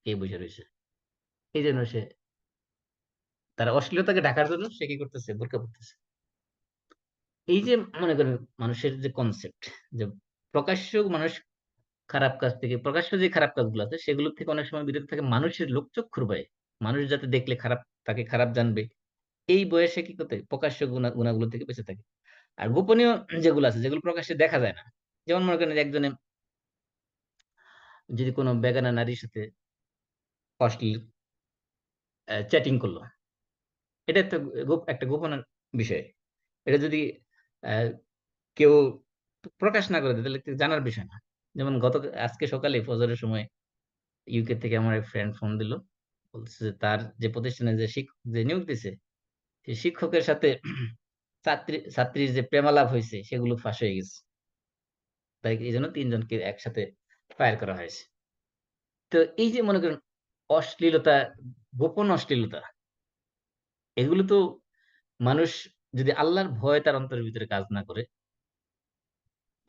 কে বইসা রইছে। এইজন্য সে তার অশ্লীলতাকে ঢাকার জন্য সে কি করতেছে? বোরকা পড়তেছে। এই যে মনে করেন মানুষের যে কনসেপ্ট যে প্রকাশ্য মানুষ খারাপ কাজ থেকে প্রকাশ্য যে খারাপ কাজগুলো আছে সেগুলো থেকে অনেক সময় বিরত থাকে মানুষের লোকচক্ষুর ভয়ে। মানুষ যাতে দেখলে তাকে খারাপ জানবে। এই বয়সে কি করতে প্রকাশ্য গুনাহগুলো থেকে বেঁচে থাকে। আর গোপনীয় যেগুলো আছে যেগুলো প্রকাশ্যে দেখা যায় না। যেমন মনে করেন যে একজনে যদি কোন বেগানা নারীর সাথে অশ্লীল চ্যাটিং করল। এটা একটা একটা গোপন বিষয়। এটা যদি অ্যা কেউ প্রকাশ না করে দেয় তাহলে তো জানার বিষয় না। যেমন আজকে সকালে ফজরের সময় ইউকে থেকে আমার এক ফ্রেন্ড ফোন দিল। বলতেছে যে তার যে প্রতিষ্ঠানে যে নিয়োগ দিছে, সেই শিক্ষকের সাথে ছাত্রীর যে প্রেমালাপ হইছে সেগুলো ফাঁস হয়ে গেছে। তাই এজন্য ৩ জনকে একসাথে ফায়ার করা হয়েছে। তো এই যে মনে করেন অশ্লীলতা, গোপন অশ্লীলতা এগুলো তো মানুষ যদি আল্লাহর ভয় তার অন্তরের ভিতরে কাজ না করে,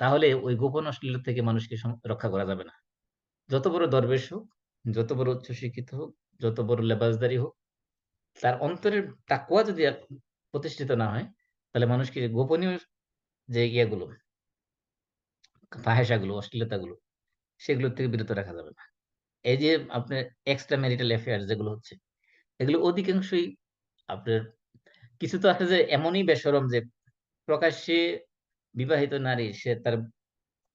তাহলে ওই গোপন অশ্লীলতা থেকে মানুষকে রক্ষা করা যাবে না। যত বড় দরবেশ হোক, যত বড় উচ্চশিক্ষিত হোক, যত বড় লেবাসদারি হোক, তার অন্তরের তাকওয়া যদি প্রতিষ্ঠিত না হয়, তাহলে মানুষকে গোপনীয় যে ইয়েগুলো, ফাহেসাগুলো, অশ্লীলতাগুলো, সেগুলোর থেকে বিরত রাখা যাবে না। এই যে আপনার এক্সট্রা ম্যারিটাল অ্যাফেয়ার্স যেগুলো হচ্ছে, এগুলো অধিকাংশই আপনার কিছু তো আছে যে এমনই বেশরম যে প্রকাশ্যে বিবাহিত নারী সে তার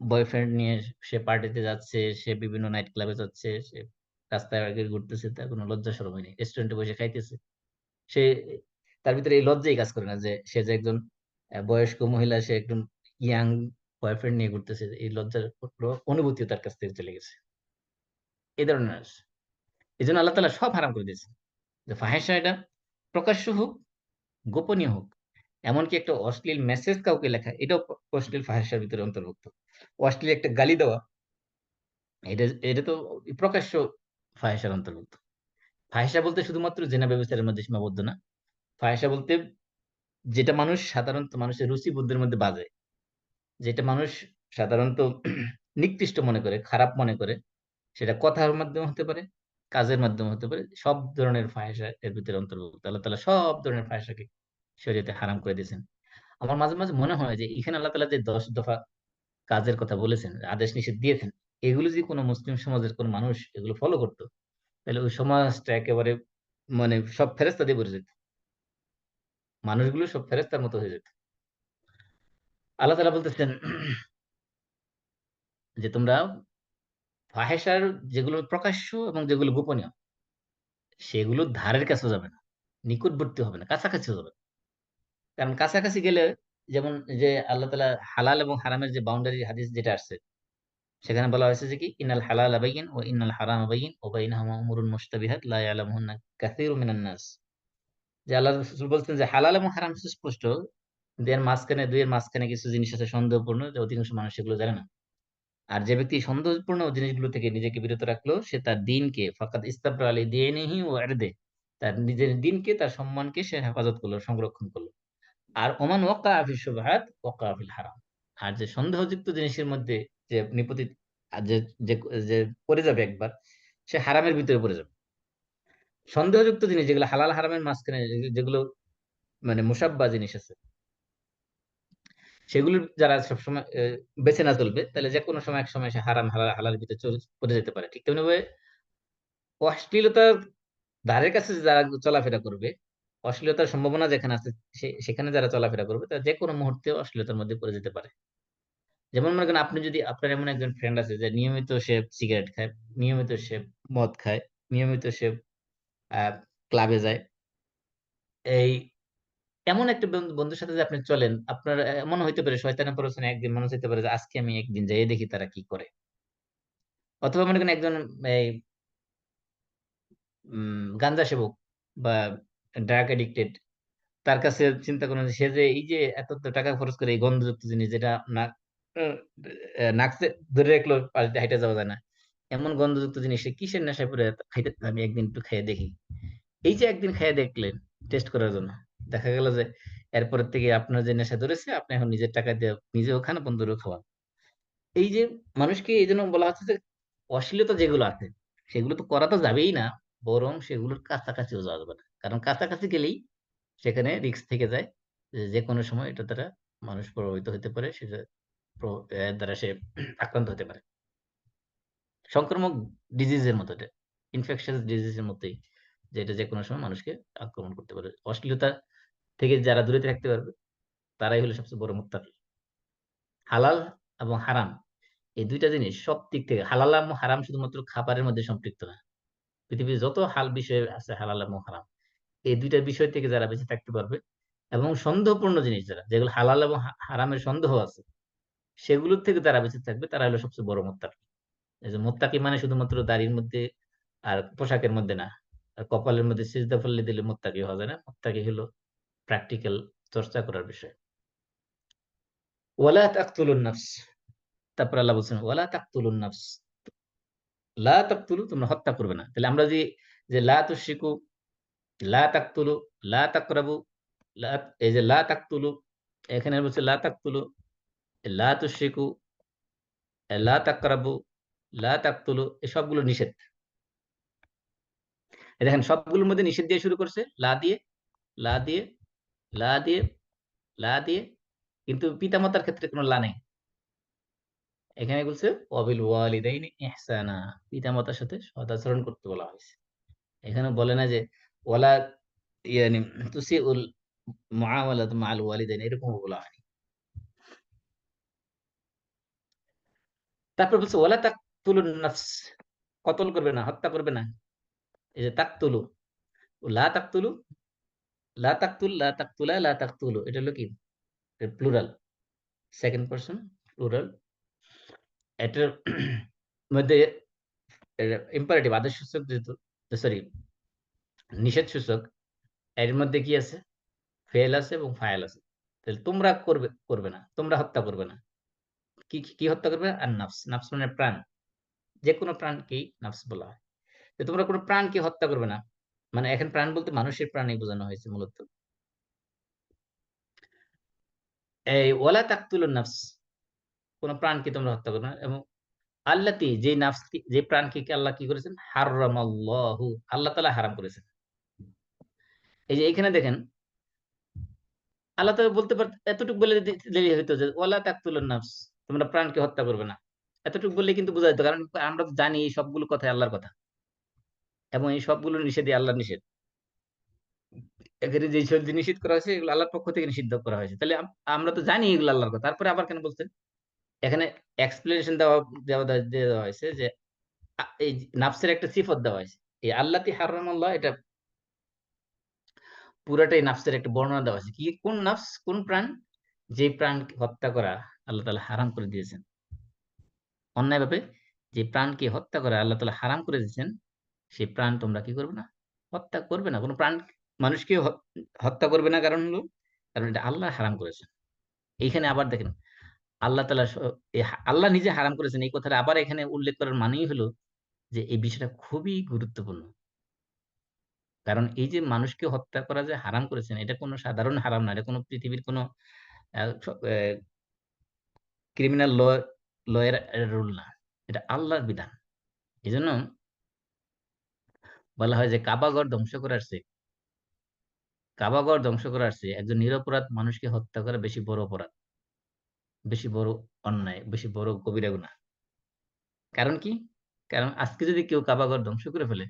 বয়ফ্রেন্ড নিয়ে সে পার্টিতে যাচ্ছে, সে বিভিন্ন নাইট ক্লাবে যাচ্ছে, সে রাস্তায় ঘুরতেছে, তার কোনো লজ্জা শরমই নেই। রেস্টুরেন্টে বসে খাইতেছে। সে তার ভিতরে এই লজ্জাই কাজ করে না যে সে যে একজন বয়স্ক মহিলা সে একজন ইয়াং বয়ফ্রেন্ড নিয়ে ঘুরতেছে। এই লজ্জার অনুভূতিও তার কাছ থেকে চলে গেছে। এই ধরনের আছে। এজন্য আল্লাহ তাআলা সব হারাম করে দিয়েছেন। যে ফাহেসা এটা প্রকাশ্য হোক, গোপনীয় হোক। এমনকি একটা অশ্লীল মেসেজ কাউকে লেখা, এটাও অশ্লীল ফাহিশার ভিতরে অন্তর্ভুক্ত। অশ্লীল একটা গালি দেওয়া, এটা এটা তো প্রকাশ্য ফাহিশার অন্তর্ভুক্ত। ফাহিশা বলতে শুধুমাত্র জেনা ব্যভিচারের মধ্যে সীমাবদ্ধ না। ফাহিশা বলতে যেটা মানুষ সাধারণত মানুষের রুচিবোধের মধ্যে বাজে, যেটা মানুষ সাধারণত নিকৃষ্ট মনে করে, খারাপ মনে করে, সেটা কথার মাধ্যমে হতে পারে, কাজের মাধ্যমে হতে পারে। সব ধরনের ফাহিশা এর ভিতরে অন্তর্ভুক্ত। আল্লাহ তাআলা সব ধরনের ফাহিশাকে শরীয়তে হারাম করে দিয়েছেন। আমার মাঝে, মাঝে মনে হয় যে এখানে আল্লাহ তাআলা যে ১০ দফা কাজের কথা বলেছেন, আদেশ নিষেধ দিয়েছেন, এগুলো যদি কোন মুসলিম সমাজের কোন মানুষ এগুলো ফলো করত, তাহলে ওই সমাজটা একেবারে মানে সব ফেরেশতা দিয়ে ভরে যেত। মানুষগুলো সব ফেরেশতার মতো হয়ে যেত। আল্লাহ তাআলা বলতেছেন যে তোমরা ফাহেসার যেগুলো প্রকাশ্য এবং যেগুলো গোপনীয়, সেগুলোর ধারের কাছেও যাবে না। নিকটবর্তী হবে না, কাছাকাছিও যাবে না। কারণ কাছাকাছি গেলে যেমন যে আল্লাহ তাআলা হালাল এবং হারামের যে বাউন্ডারি হাদিস যেটা আসছে, সেখানে বলা হয়েছে যে কি ইন্নাল হালালা বাইয়িন ওয়া ইন্নাল হারামা বাইয়িন ওয়া বাইনাহুমা উমুরুন মুশতাবিহাত লা ইয়ালামুহুন্না কাসীরুম মিনান নাস। যে আল্লাহ রাসূল বলছেন যে হালাল এবং হারাম সুস্পষ্ট। দুইয়ের মাঝখানে কিছু জিনিস আছে সন্দেহপূর্ণ, যে অধিকাংশ মানুষ সেগুলো জানে না। আর যে ব্যক্তি সন্দেহপূর্ণ জিনিসগুলো থেকে নিজেকে বিরত রাখলো, সে তার দ্বীনকে ফাকাদ ইস্তাবরা আলি দীনিহি ওয়া ইরদিহি, তার নিজের দ্বীনকে, তার সম্মানকে সে হেফাজত করলো, সংরক্ষণ করলো। আর ওমান ওয়াক্কাআ ফি শুবহাত ওয়াক্কাআ ফিল হারাম। আর যে সন্দেহযুক্ত জিনিসের মধ্যে যে নিপতিত আর যে যে পড়ে যাবে একবার, সে হারামের ভিতরে পড়ে যাবে। সন্দেহযুক্ত জিনিস যেগুলো হালাল হারামের মাঝখানে যেগুলো মানে মুসাব্বা জিনিস আছে, সেগুলো যারা সবসময় বেছে না চলবে, তাহলে যেকোনো সময় এক সময় সে হারাম হালালের ভিতরে পড়ে যেতে পারে। ঠিক তেমনিভাবে অশ্লীলতার ধারের কাছে যারা চলাফেরা করবে, অশ্লীলতার সম্ভাবনা যেখানে আছে, সেখানে যারা চলাফেরা করবে, তারা যেকোনো মুহূর্তে অশ্লীলতার মধ্যে পড়ে যেতে পারে। যেমন মনে করেন আপনি যদি আপনার এমন একজন ফ্রেন্ড আছে যে নিয়মিত সে সিগারেট খায়, নিয়মিত সে মদ খায়, নিয়মিত সে ক্লাবে যায়। এই এমন একটা বন্ধুর সাথে যে আপনি চলেন, আপনার এমন হইতে পারে শয়তানের প্ররোচনায় একদিন মনে হইতে পারে যে আজকে আমি একদিন যাইয়ে দেখি তারা কি করে। অথবা মনে করেন একজন এই গাঞ্জা সেবক বা ড্রাগ এডিক্টেড, তার কাছে চিন্তা করেন যে সে যে এই যে এত টাকা খরচ করে এই গন্ধযুক্ত জিনিস যেটা আহ, নাকছে ধরে রাখলো, পাশ দিয়ে হাইটা যাওয়া যায় না, এমন গন্ধযুক্ত জিনিস সে কিসের নেশায় পড়ে খাইতে, আমি একদিন একটু খেয়ে দেখি। এই যে একদিন খেয়ে দেখলেন টেস্ট করার জন্য, দেখা গেল যে এরপরের থেকে আপনার যে নেশা ধরেছে, আপনি এখন নিজের টাকা দিয়ে নিজেও খান, বন্ধুরও খাওয়ান। এই যে মানুষকে এই জন্য বলা হচ্ছে যে অশ্লীলতা যেগুলো আছে, সেগুলো তো করা তো যাবেই না, বরং সেগুলোর কাছাকাছিও যাওয়া যাবে না। কারণ কাছাকাছি গেলেই সেখানে রিস্ক থেকে যায় যে যেকোনো সময় এটা দ্বারা মানুষ প্রভাবিত হতে পারে, সেটা এর দ্বারা সে আক্রান্ত হতে পারে। সংক্রামক ডিজিজের মতো এটা, ইনফেকশাস ডিজিজের মতোই, যে এটা যেকোনো সময় মানুষকে আক্রমণ করতে পারে। অশ্লীলতা থেকে যারা দূরে থাকতে পারবে, তারাই হলো সবচেয়ে বড় মুত্তাকি। হালাল এবং হারাম, এই ২ টা জিনিস সব দিক থেকে, হালাল এবং হারাম শুধুমাত্র খাবারের মধ্যে সম্পৃক্ত না। পৃথিবীর যত বিষয় আছে হালাল এবং হারাম, এই ২ টা বিষয় থেকে যারা বেঁচে থাকতে পারবে, এবং সন্দেহপূর্ণ জিনিস যেগুলো হালাল এবং হারামের সন্দেহ আছে, সেগুলোর থেকে যারা বেঁচে থাকবে, তারা হলো সবচেয়ে বড় মুত্তাকি। এই যে মুত্তাকি মানে শুধুমাত্র দাড়ির মধ্যে আর পোশাকের মধ্যে না। আর কপালের মধ্যে সিজদা ফেললে দিলে মুত্তাকি হওয়া যায় না। মুত্তাকি হলো প্র্যাকটিক্যাল চর্চা করার বিষয়। ওয়ালা তাকতুলুন নাফস। তারপর আল্লাহ বলছেন ওয়ালা তাকতুলুন নাফস। লা তাকতুলু, তোমরা হত্যা করবে না। তাহলে আমরা যে লা তুশরিকু, লা তাকতুলু, লা তাকরাবু, লা, এই যে লা তাকতুলু, এখানে বলছে লা তাকতুলু, লা তুশরিকু, লা তাকরাবু, লা তাকতুলু, এই সবগুলো নিষেধ। এই দেখেন সবগুলোর মধ্যে নিষেধ দিয়ে শুরু করছে, লা দিয়ে, লা দিয়ে, লা দিয়ে, লা দিয়ে, কিন্তু পিতামাতার ক্ষেত্রে কোনো লা নেই। এখানে বলছে ওয়াবিল ওয়ালিদাইনি ইহসানা, পিতামাতার সাথে সদাচরণ করতে বলা হয়েছে। এখানে বলে না যে ওয়ালা ইয়ানি তুসিউল মুআমালাত মাআল ওয়ালিদাইন, এরকম বলা হয়নি। তারপর বলছে ওয়ালা তাকতুলুন নাফস, কতল করবে না, হত্যা করবে না। এই যে তাকতুলু, লা তাকতুলু, লা তাকতুল, লা তাকতুলা, লা তাকতুলু, এটা হলো কি প্লুরাল, সেকেন্ড পারসন প্লুরাল। এটার মধ্যে ইম্পারেটিভ আদেশ সূচক যেহেতু, সরি নিষেধ সূচক, এর মধ্যে কি আছে, ফেল আছে এবং ফাইল আছে। তাহলে তোমরা করবে না, তোমরা হত্যা করবে না। কি হত্যা করবে? আর নাফস, নাফস মানে প্রাণ। যেকোনো প্রাণকেই নাফস বলা হয়। যে তোমরা কোন প্রাণকে হত্যা করবে না। মানে এখানে প্রাণ বলতে মানুষের প্রাণই বোঝানো হয়েছে মূলত। এই ওয়ালা তাকতুলুন নাফস, কোন প্রাণকে তোমরা হত্যা করবে না। এবং আল্লাতি, যে নাফস, যে প্রাণকে আল্লাহ কি করেছেন? হারামাল্লাহু, আল্লাহ তাআলা হারাম করেছেন। এই যে এখানে দেখেন, আল্লাহ তাআলা বলতে পারত, এতটুকু বলে দিলেই হইতো যে ওয়ালা তাকতুলুন নাফস, তোমরা প্রাণকে হত্যা করবে না। এতটুকু বললেই কিন্তু বোঝা যেত। কারণ আমরা তো জানি এই সবগুলো কথাই আল্লাহর কথা এবং এই সবগুলো নিষেধই আল্লাহর নিষেধ। এখানে যে সকল জিনিস নিষিদ্ধ করা হয়েছে এগুলো আল্লাহর পক্ষ থেকে নিষিদ্ধ করা হয়েছে। তাহলে আমরা তো জানি এগুলো আল্লাহর কথা। তারপরে আবার কেন বলছেন? এখানে এক্সপ্লেনেশন দেওয়া হয়েছে যে এই নাফসের একটা সিফত দেওয়া হয়েছে। এই আল্লাতি হারামাল্লাহ, এটা পুরাটাই নাফসের একটা বর্ণনা দেওয়া হয়েছে। কি, কোন নাফস, কোন প্রাণ? যে প্রাণকে হত্যা করা আল্লাহ তাআলা হারাম করে দিয়েছেন। অন্যায়ভাবে যে প্রাণকে হত্যা করা আল্লাহ তাআলা হারাম করে দিয়েছেন, সেই প্রাণ তোমরা কি করবে না? হত্যা করবে না। কোন প্রাণ, মানুষকে হত্যা করবে না। কারণ হলো, কারণ এটা আল্লাহ হারাম করেছেন। এইখানে আবার দেখেন, আল্লাহ তাআলা আল্লাহ নিজে হারাম করেছেন এই কথাটা আবার এখানে উল্লেখ করার মানেই হলো যে এই বিষয়টা খুবই গুরুত্বপূর্ণ। কারণ এই যে মানুষকে হত্যা করা যে হারাম করেছেন, এটা কোনো সাধারণ হারাম না। এটা কোনো পৃথিবীর কোনো আ স এ ক্রিমিনাল ল এর রুল না। এটা আল্লাহর বিধান। এজন্য বলা হয় যে কাবাঘর ধ্বংস করার চেয়ে একজন নিরপরাধ মানুষকে হত্যা করা বেশি বড় অপরাধ, বেশি বড় অন্যায়, বেশি বড় কবিরা গুনাহ। কারণ কি? কারণ আজকে যদি কেউ কাবাঘর ধ্বংস করে ফেলে,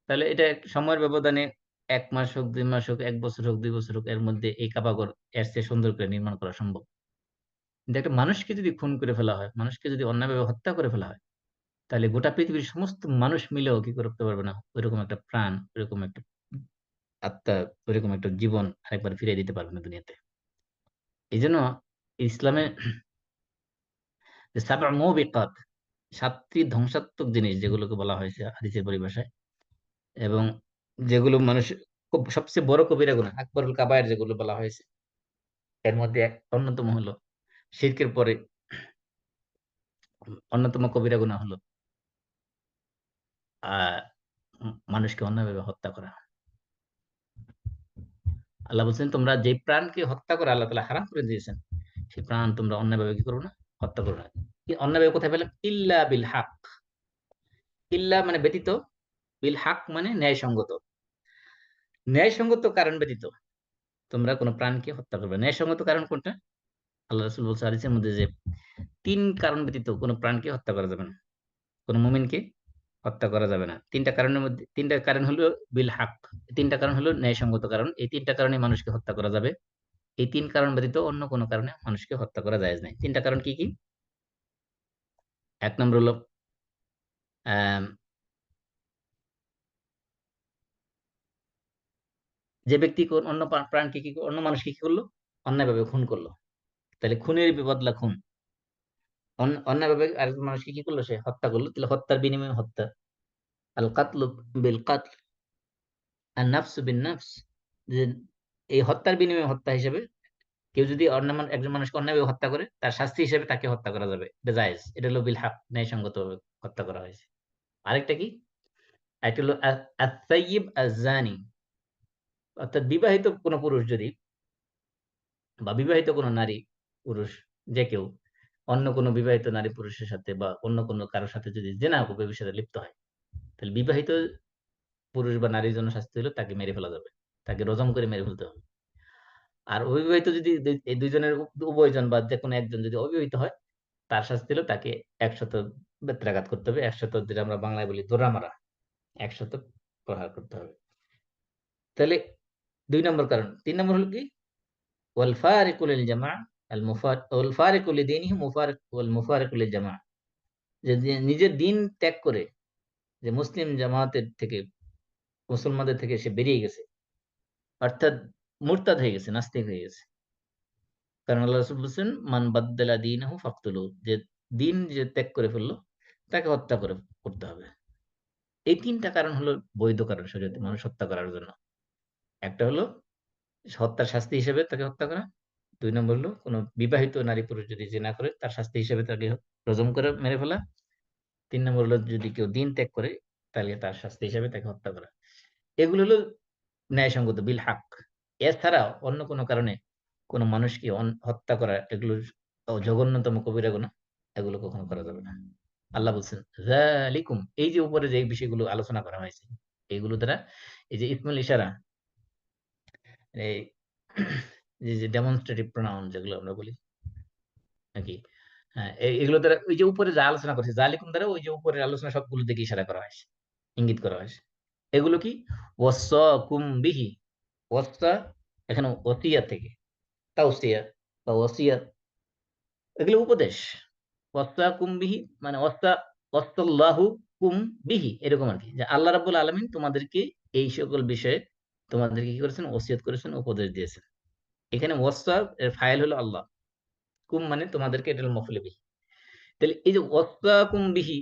তাহলে এটা সময়ের ব্যবধানে ১ মাস হোক, ২ মাস হোক, ১ বছর হোক, ২ বছর হোক, এর মধ্যে এই কাবাঘর এর চেয়ে সুন্দর করে নির্মাণ করা সম্ভব। কিন্তু একটা মানুষকে যদি খুন করে ফেলা হয়, মানুষকে যদি অন্যায়ভাবে হত্যা করে ফেলা হয়, তাহলে গোটা পৃথিবীর সমস্ত মানুষ মিলেও কি করতে পারবে না? ঐরকম একটা প্রাণ, ঐরকম একটা আত্মা, ঐরকম একটা জীবন আরেকবার ফিরিয়ে দিতে পারবে না দুনিয়াতে। এজন্য ইসলামে যে ৭ মুবিকাত, ৭ টি ধ্বংসাত্মক জিনিস যেগুলোকে বলা হয়েছে হাদিসের পরিভাষায়, এবং যেগুলো মানুষ খুব সবচেয়ে বড় কবিরা গুনাহ, আকবরুল কাবায়ের যেগুলো বলা হয়েছে, এর মধ্যে অন্যতম হলো শিরকের পরে অন্যতম কবিরা গুনাহ হলো আ মানুষকে অন্যায়ভাবে হত্যা করা। আল্লাহ বলছেন, তোমরা যে প্রাণকে হত্যা করা আল্লাহ তাআলা হারাম করে দিয়েছেন, সেই প্রাণ তোমরা অন্যায়ভাবে কি করো না? হত্যা করো না। অন্যায়ভাবে কোথায় পেলাম? ইল্লা বিল হক। ইল্লা মানে ব্যতীত, বিল হক মানে ন্যায়সঙ্গত। ন্যায়সঙ্গত কারণ ব্যতীত তোমরা কোন প্রাণকে হত্যা করবে না। ন্যায়সঙ্গত কারণ কোনটা? আল্লাহ রাসূল বলছে হাদিসের মধ্যে যে ৩ কারণ ব্যতীত কোন প্রাণকে হত্যা করা যাবে না। কোন মুমিনকে হত্যা করা যাবে না। ৩ টা কারণের মধ্যে ৩ টা কারণ হলো বিল হক। ৩ টা কারণ হলো ন্যায়সঙ্গত কারণ। এই ৩ টা কারণে মানুষকে হত্যা করা যাবে। এই ৩ কারণ ব্যতীত অন্য কোন কারণে মানুষকে হত্যা করা জায়েজ নাই। ৩ টা কারণ কি? ১ নম্বর হলো আম যে ব্যক্তি অন্য প্রাণকে অন্য মানুষকে কি করলো? অন্যায়ভাবে খুন করলো। তাইলে খুনের বদলা খুন। অন্যায়ভাবে আরেকজন মানুষকে কি করলো? সে হত্যা করলো। তাহলে হত্যার বিনিময়ে হত্যা। আল কাতলু বিল কাতল, আন-নাফসু বিন-নাফস। যে এই হত্যার বিনিময়ে হত্যা হিসেবে কেউ যদি একজন মানুষকে অন্যায়ভাবে হত্যা করে, তার শাস্তি হিসেবে তাকে হত্যা করা যাবে। এটা জায়েজ। এটা হলো বিল হক, ন্যায়সঙ্গতভাবে হত্যা করা হয়েছে। আরেকটা কি? আরেকটা হলো আত-তাইয়্যিব আয-যানি। অর্থাৎ বিবাহিত কোন পুরুষ যদি, বা বিবাহিত কোন নারী, পুরুষ, যে কেউ অন্য কোন বিবাহিত নারী পুরুষের সাথে বা অন্য কোন কারো সাথে যদি জিনা বা ব্যভিচারে লিপ্ত হয়, তাহলে বিবাহিত পুরুষ বা নারীর জন্য শাস্তি হলো তাকে মেরে ফেলা যাবে। তাকে রজম করে মেরে ফেলতে হবে। আর অবিবাহিত যদি এই ২ জনের উভয়জন বা যেকোনো একজন যদি অবিবাহিত হয়, তার শাস্তি হলো তাকে ১০০ বেত্রাঘাত করতে হবে। ১০০, যেটা আমরা বাংলায় বলি দোড়া মারা। ১০০ প্রহার করতে হবে। তাহলে ২ নম্বর কারণ। ৩ নম্বর হলো কি? ওয়াল ফারিকু লিল জামাআহ ওয়াল ফারিকু লিদীনিহি মুফারিকু লিল জামাআহ। যে নিজের দিন ত্যাগ করে যে মুসলিম জামায়াতের থেকে, মুসলমানদের থেকে সে বেরিয়ে গেছে। অর্থাৎ মুরতাদ হয়ে গেছে, নাস্তিক হয়ে গেছে। কারণ আল্লাহ রাসূল বলছেন, মান বাদ্দালা দীনাহু ফাকতুলু, যে দিন যে ত্যাগ করে ফেললো তাকে হত্যা করতে হবে। এই ৩ টা কারণ হলো বৈধ কারণ শরীয়তে মানুষ হত্যা করার জন্য। একটা হলো হত্যার শাস্তি হিসেবে তাকে হত্যা করা। ২ নম্বর হলো কোন বিবাহিত নারী পুরুষ যদি জিনা করে তার শাস্তি হিসেবে তাকে রজম করে মেরে ফেলা। ৩ নম্বর হলো যদি কেউ দিন ত্যাগ করে তাহলে তার শাস্তি হিসেবে তাকে হত্যা করা। এগুলো হলো ন্যায়সঙ্গত বিল হাক। এছাড়া অন্য কোন কারণে কোন মানুষকে হত্যা করা এগুলো জঘন্যতম কবিরা গুনাহ। এগুলো কখনো করা যাবে না। আল্লাহ বলছেন, যালিকুম এই যে উপরে যে বিষয়গুলো আলোচনা করা হয়েছে, এগুলো দ্বারা এই যে ইসমুল ইশারা, এই যে ডেমনস্ট্রেটিভ প্রোনাউন যেগুলো আমরা বলি নাকি? হ্যাঁ, এগুলো দ্বারা ওই যে উপরে যা আলোচনা করছে, যালিকুম দ্বারা ওই যে উপরের আলোচনা সবগুলো দিকে ইশারা করা হয়েছে, ইঙ্গিত করা হয়েছে। এগুলো কি? ওয়াসাকুম বিহি, ওয়াসা এখানে ওসিয়া থেকে, তাওসিয়া বা ওসিয়াত, এগুলো উপদেশ। ওয়াসাকুম বিহি মানে ওয়াসাল্লাহু কুম বিহি, এরকম আরকি। যে আল্লাহ রাব্বুল আলামিন তোমাদেরকে এই সকল বিষয়ে তোমাদেরকে কি করেছেন? ওসিয়ত করেছেন, উপদেশ দিয়েছেন। এখানে ওয়াসা এর ফাইল হলো আল্লাহ। কুম মানে তোমাদেরকে, এটা হলো মফউল বিহি। তাহলে এই যে ওয়াসাকুম বিহি,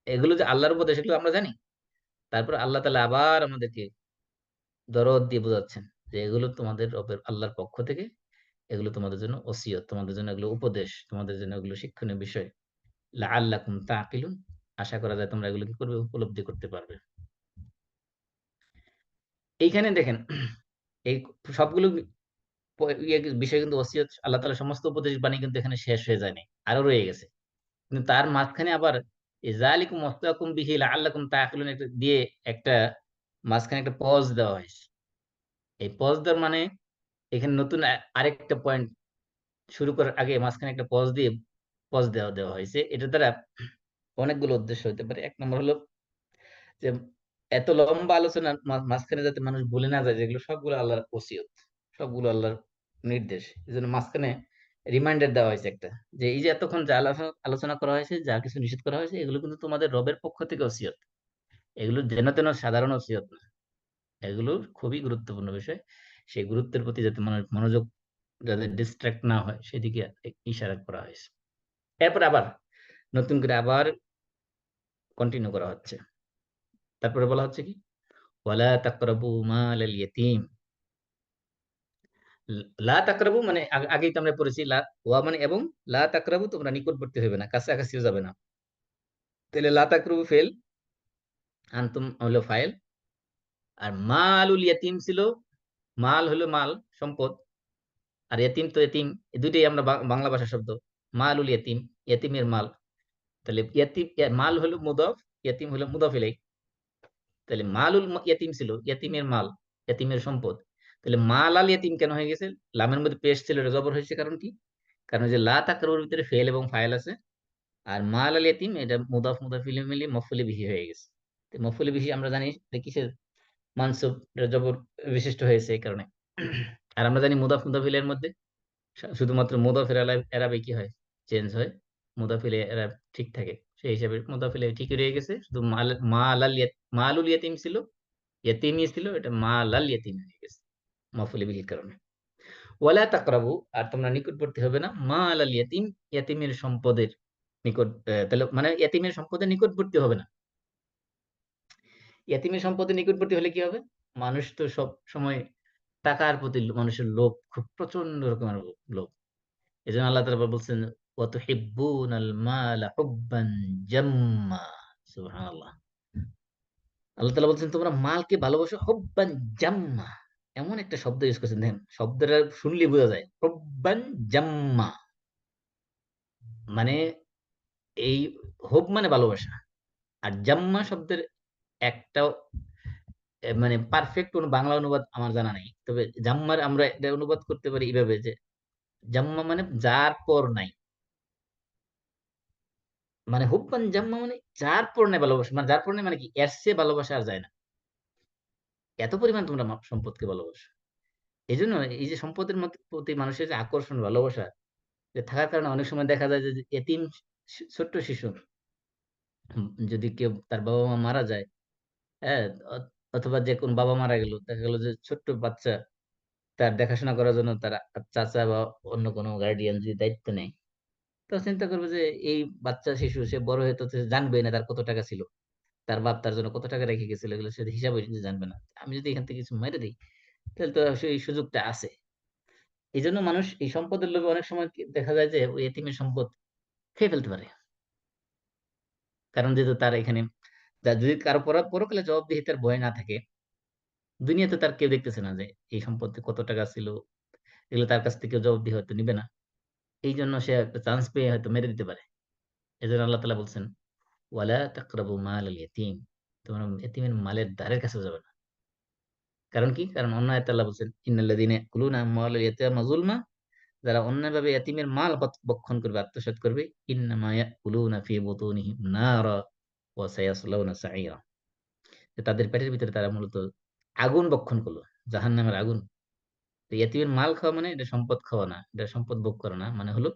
এগুলো যে আল্লাহর উপদেশ এগুলো আমরা জানি। তারপর আল্লাহ তাআলা আবার আমাদেরকে দরদ দিয়ে বোঝাচ্ছেন যে এগুলো তোমাদের রবের আল্লাহর পক্ষ থেকে, এগুলো তোমাদের জন্য ওসিয়ত, তোমাদের জন্য এগুলো উপদেশ, তোমাদের জন্য এগুলো শিক্ষণীয় বিষয়। লাআল্লাকুম তাকিলুন, আশা করা যায় তোমরা এগুলো কি করবে? উপলব্ধি করতে পারবে। এইখানে দেখেন এই সবগুলো বিষয় কিন্তু ওসিয়ত, আল্লাহ তাআলার সমস্ত উপদেশ বাণী কিন্তু এখানে শেষ হয়ে যায় নাই। আরো রয়ে গেছে। কিন্তু তার মাঝখানে আবার এই যালিকুম ওয়াসাকুম বিহি লাআল্লাকুম তাকিলুন একটা দিয়ে একটা মাঝখানে একটা পজ দেওয়া হয়েছে। এই পজ দেওয়ার মানে এখানে নতুন আরেকটা পয়েন্ট শুরু করার আগে মাঝখানে একটা পজ দেওয়া হয়েছে। এটার দ্বারা অনেকগুলো উদ্দেশ্য হতে পারে। ১ নম্বর হলো যে এত লম্বা আলোচনার মাঝখানে যাতে মানুষ ভুলে না যায় যে এগুলো সবগুলো আল্লাহর ওসিয়ত, সবগুলো আল্লাহর নির্দেশ। এজন্য মাঝখানে রিমাইন্ডার দেওয়া হয়েছে একটা, যে এই যে এতক্ষণ যা আলোচনা করা হয়েছে, যা কিছু নিষেধ করা হয়েছে, এগুলো কিন্তু তোমাদের রবের পক্ষ থেকে ওসিয়ত। এগুলো যেন তেন সাধারণ ওসিয়ত না। এগুলো খুবই গুরুত্বপূর্ণ বিষয়। সেই গুরুত্বের প্রতি যাতে মনোযোগ যাতে ডিস্ট্রাক্ট না হয় সেদিকে ইশারা করা হয়েছে। এরপর আবার নতুন করে আবার কন্টিনিউ করা হচ্ছে। তারপরে বলা হচ্ছে কি? ওয়ালা তাকরাবু মালাল ইয়াতীম। লা তাকরাবু মানে আগেই তো আমরা পড়েছি, ওয়া মানে এবং, লা তাকরাবু তোমরা নিকটবর্তী হইবে না, কাছাকাছিও যাবে না। তাহলে লা তাকরাবু ফেল, আনতুম হলো ফাইল, আর মালুল ইয়াতীম ছিল, মাল হলো মাল, সম্পদ, আর ইয়াতীম তো ইয়াতীম, এই দুইটাই আমরা বাংলা ভাষার শব্দ। মালুল ইয়াতীম, ইয়াতীমের মাল। তাহলে মাল হলো মুদাফ, ইয়াতীম হলো মুদাফ ইলাইহ। তাহলে মালুল ইয়াতীম ছিল, ইয়াতীমের মাল, ইয়াতীমের সম্পদ। তাহলে মাল আল ইয়াতীম কেন হয়ে গেছে? লামের মধ্যে পেশ ছিল, এটা জবর হয়েছে, কারণ কি? কারণ যে লা তাকরাবুর ভিতরে ফেল এবং ফাইল আছে, আর মাল আল ইয়াতীম এটা মুদাফ মুদাফ ইলাইহি মিলিয়ে মফউলে বিহি হয়ে গেছে। তো মফউলে বিহি আমরা জানি এটা কিসের? মানসুব, এটা জবর বিশিষ্ট হয়েছে এই কারণে। আর আমরা জানি মুদাফ মুদাফ ইলাইহির মধ্যে শুধুমাত্র মুদাফির এরাবে কি হয়? চেঞ্জ হয়। মুদাফিল এরাব ঠিক থাকে। সেই হিসাবে মুদাফিল ঠিকই রয়ে গেছে। শুধু মালুল ইয়াতীম ছিল, ইয়াতীমই ছিল, এটা মালাল ইয়াতীম হয়ে গেছে মাফউল বিহির কারণে। ওয়ালা তাকরাবু, আর তোমরা নিকটবর্তী হবে না, মালাল ইয়াতীম, ইয়াতীমের সম্পদের নিকট। তাহলে মানে ইয়াতীমের সম্পদের নিকটবর্তী হবে না। ইয়াতীমের সম্পদের নিকটবর্তী হলে কি হবে? মানুষ তো সব সময় টাকার প্রতি মানুষের লোভ খুব প্রচন্ড রকমের লোভ। এজন্য আল্লাহ তাআলা বলছেন, ওয়া তুহিব্বুনাল মালা হুব্বান জাম্মা। সুবহানাল্লাহ। আল্লাহ তাআলা বলছেন তোমরা মালকে ভালোবাসো হুব্বান জাম্মা। এমন একটা শব্দ ইউজ করেছেন, দেখেন শব্দটা শুনলেই বোঝা যায়। হুব্বান জাম্মা মানে এই হুব মানে ভালোবাসা। আর জাম্মা শব্দের একটা মানে পারফেক্ট কোন বাংলা অনুবাদ আমার জানা নাই। তবে জাম্মার আমরা এটা অনুবাদ করতে পারি এভাবে যে জাম্মা মানে যার পর নাই। মানে হুব্বান জাম্মা মানে যার পর নাই ভালোবাসা, মানে যার পর নাই মানে কি, এর চেয়ে ভালোবাসা আর যায় না। এত পরিমাণ তোমরা সম্পদকে ভালোবাসো। এজন্য এই যে সম্পদের প্রতি মানুষের যে আকর্ষণ, ভালোবাসা, যে থাকার কারণে অনেক সময় দেখা যায় যে এতিম ছোট্ট শিশু, যদি কেউ তার বাবা-মা মারা যায়, হ্যাঁ? অথবা যে কোন বাবা মারা গেল, দেখা গেল যে ছোট্ট বাচ্চা তার দেখাশোনা করার জন্য তার চাচা বা অন্য কোনো গার্ডিয়ান যদি দায়িত্ব নেয়, তো চিন্তা করবে যে এই বাচ্চা শিশু সে বড় হয়ে তো সে জানবেই না তার কত টাকা ছিল। তার বাপ তার জন্য কত টাকা রেখে গেছিল, এগুলো সে হিসাব জানবে না। আমি যদি এখান থেকে কিছু মেরে দেই, তাহলে তো সেই সুযোগটা আছে। এইজন্য মানুষ এই সম্পদের লোভে অনেক সময় দেখা যায় যে ওই এতিমের সম্পদ খেয়ে ফেলতে পারে। কারণ যেহেতু তার এখানে যদি কারো পরকালে জবাবদিহিতার ভয় না থাকে, দুনিয়াতে তার কেউ দেখতেছে না যে এই সম্পত্তি কত টাকা ছিল, এগুলো তার কাছ থেকে জবাবদিহি হয়তো নিবে না। এইজন্য সে একটা চান্স পেয়ে হয়তো মেরে দিতে পারে। এজন্য আল্লাহ তাআলা বলছেন, "ওয়ালা তাকরাবু মালাল ইয়াতীম।" তোমরা এতিমের মালের ধারের কাছেও যাবে না। কারণ কি? কারণ অন্য আয়াতে আল্লাহ বলছেন, "ইন্নাল্লাযীনা ইয়াকুলুনা আমওয়ালাল ইয়াতামা যুলমা।" যারা অন্যায়ভাবে এতিমের মাল ভক্ষণ করবে, আত্মসাৎ করবে, "ইন্নামা ইয়াকুলুনা ফি বুতুনিহিম নারা ওয়া সায়াসলাউনা সাঈরা।" যে তাদের পেটের ভিতরে তারা মূলত আগুন ভক্ষণ করলো, জাহান্নামের আগুন। তো এতিমের মাল খাওয়া মানে এটা সম্পদ খাওয়া না, এটা সম্পদ ভোগ করা না, মানে হলো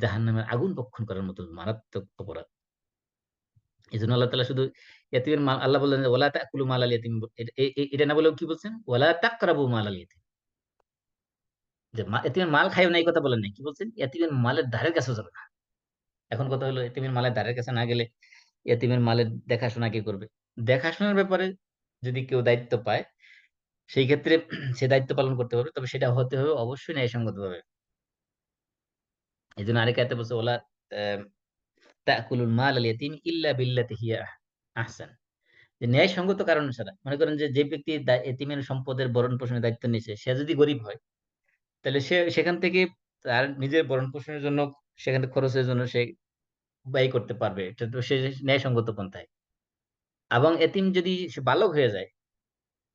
জাহান্নামের আগুন ভক্ষণ করার মতো মারাত্মক অপরাধ। এজন্য আল্লাহ তাআলা শুধু এতিমের মাল আল্লাহ বললেন যে, "ওয়ালা তাকুলু মালাল ইয়াতিম।" এটা না বলেও কি বলছেন? "ওয়ালা তাকরাবু মালাল ইয়াতিম।" যে এতিমের মাল খাইও না এই কথা বলেন নাই। কি বলছেন? এতিমের মালের ধারের কাছেও যাবে না। এখন কথা হলো এতিমের মালের ধারের কাছে না গেলে এতিমের মালের দেখাশোনা কে করবে? দেখাশোনার ব্যাপারে যদি কেউ দায়িত্ব পায়, সেই ক্ষেত্রে সে দায়িত্ব পালন করতে পারবে। তবে সেটা হতে হবে অবশ্যই ন্যায়সঙ্গতভাবে। এজন্য আরেক আয়াতে বলছে, "ওয়ালা আ তাকুলুল মালাল ইয়াতিম ইল্লা বিল্লাতি হিয়া আহসান।" যে ন্যায়সঙ্গত কারণ ছাড়া। মনে করেন যে, যে ব্যক্তি এতিমের সম্পদের ভরণ-পোষণের দায়িত্ব নিছে, সে যদি গরিব হয়, তাহলে সে সেখান থেকে তার নিজের ভরণ-পোষণের জন্য, সেখান থেকে খরচের জন্য সে ব্যয় করতে পারবে। এটা তো সে ন্যায়সঙ্গত পন্থায়। এবং এতিম যদি সে বালক হয়ে যায়,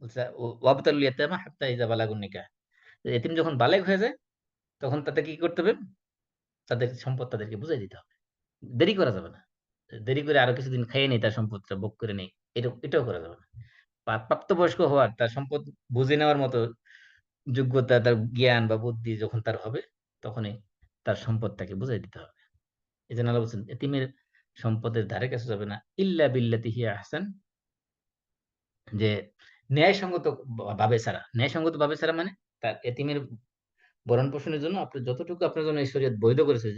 বলছে ওয়াবতালুল ইয়াতামা হাত্তা ইযা বালাগুন নিকাহ। তো এতিম যখন বালেগ হয়ে যায়, তখন তাদের কি করতে হবে? তাদের সম্পদ তাদেরকে বুঝাই দিতে হবে। দেরি করা যাবে না। দেরি করে আরো কিছুদিন খাইয়ে নেই, তার সম্পদটা ভোগ করে নেই। এটাও করা যাবে না। প্রাপ্তবয়স্ক হওয়ার, তার সম্পদ বুঝে নেওয়ার মতো যোগ্যতা, তার জ্ঞান বা বুদ্ধি যখন তার হবে, তখনই তার সম্পদ তাকে বুঝাই দিতে হবে। এজন্য আল্লাহ বলছেন, এতিমের সম্পদের ধারে কাছে যাবে না। ইল্লা বিল্লাতি হিয়া আহসান, যে ন্যায়সঙ্গত ভাবে ছাড়া। ন্যায়সঙ্গত ভাবে ছাড়া মানে তার এতিমের ভরণ-পোষণের জন্য আপনি যতটুকু আপনার জন্য এই শরীয়ত বৈধ করেছে,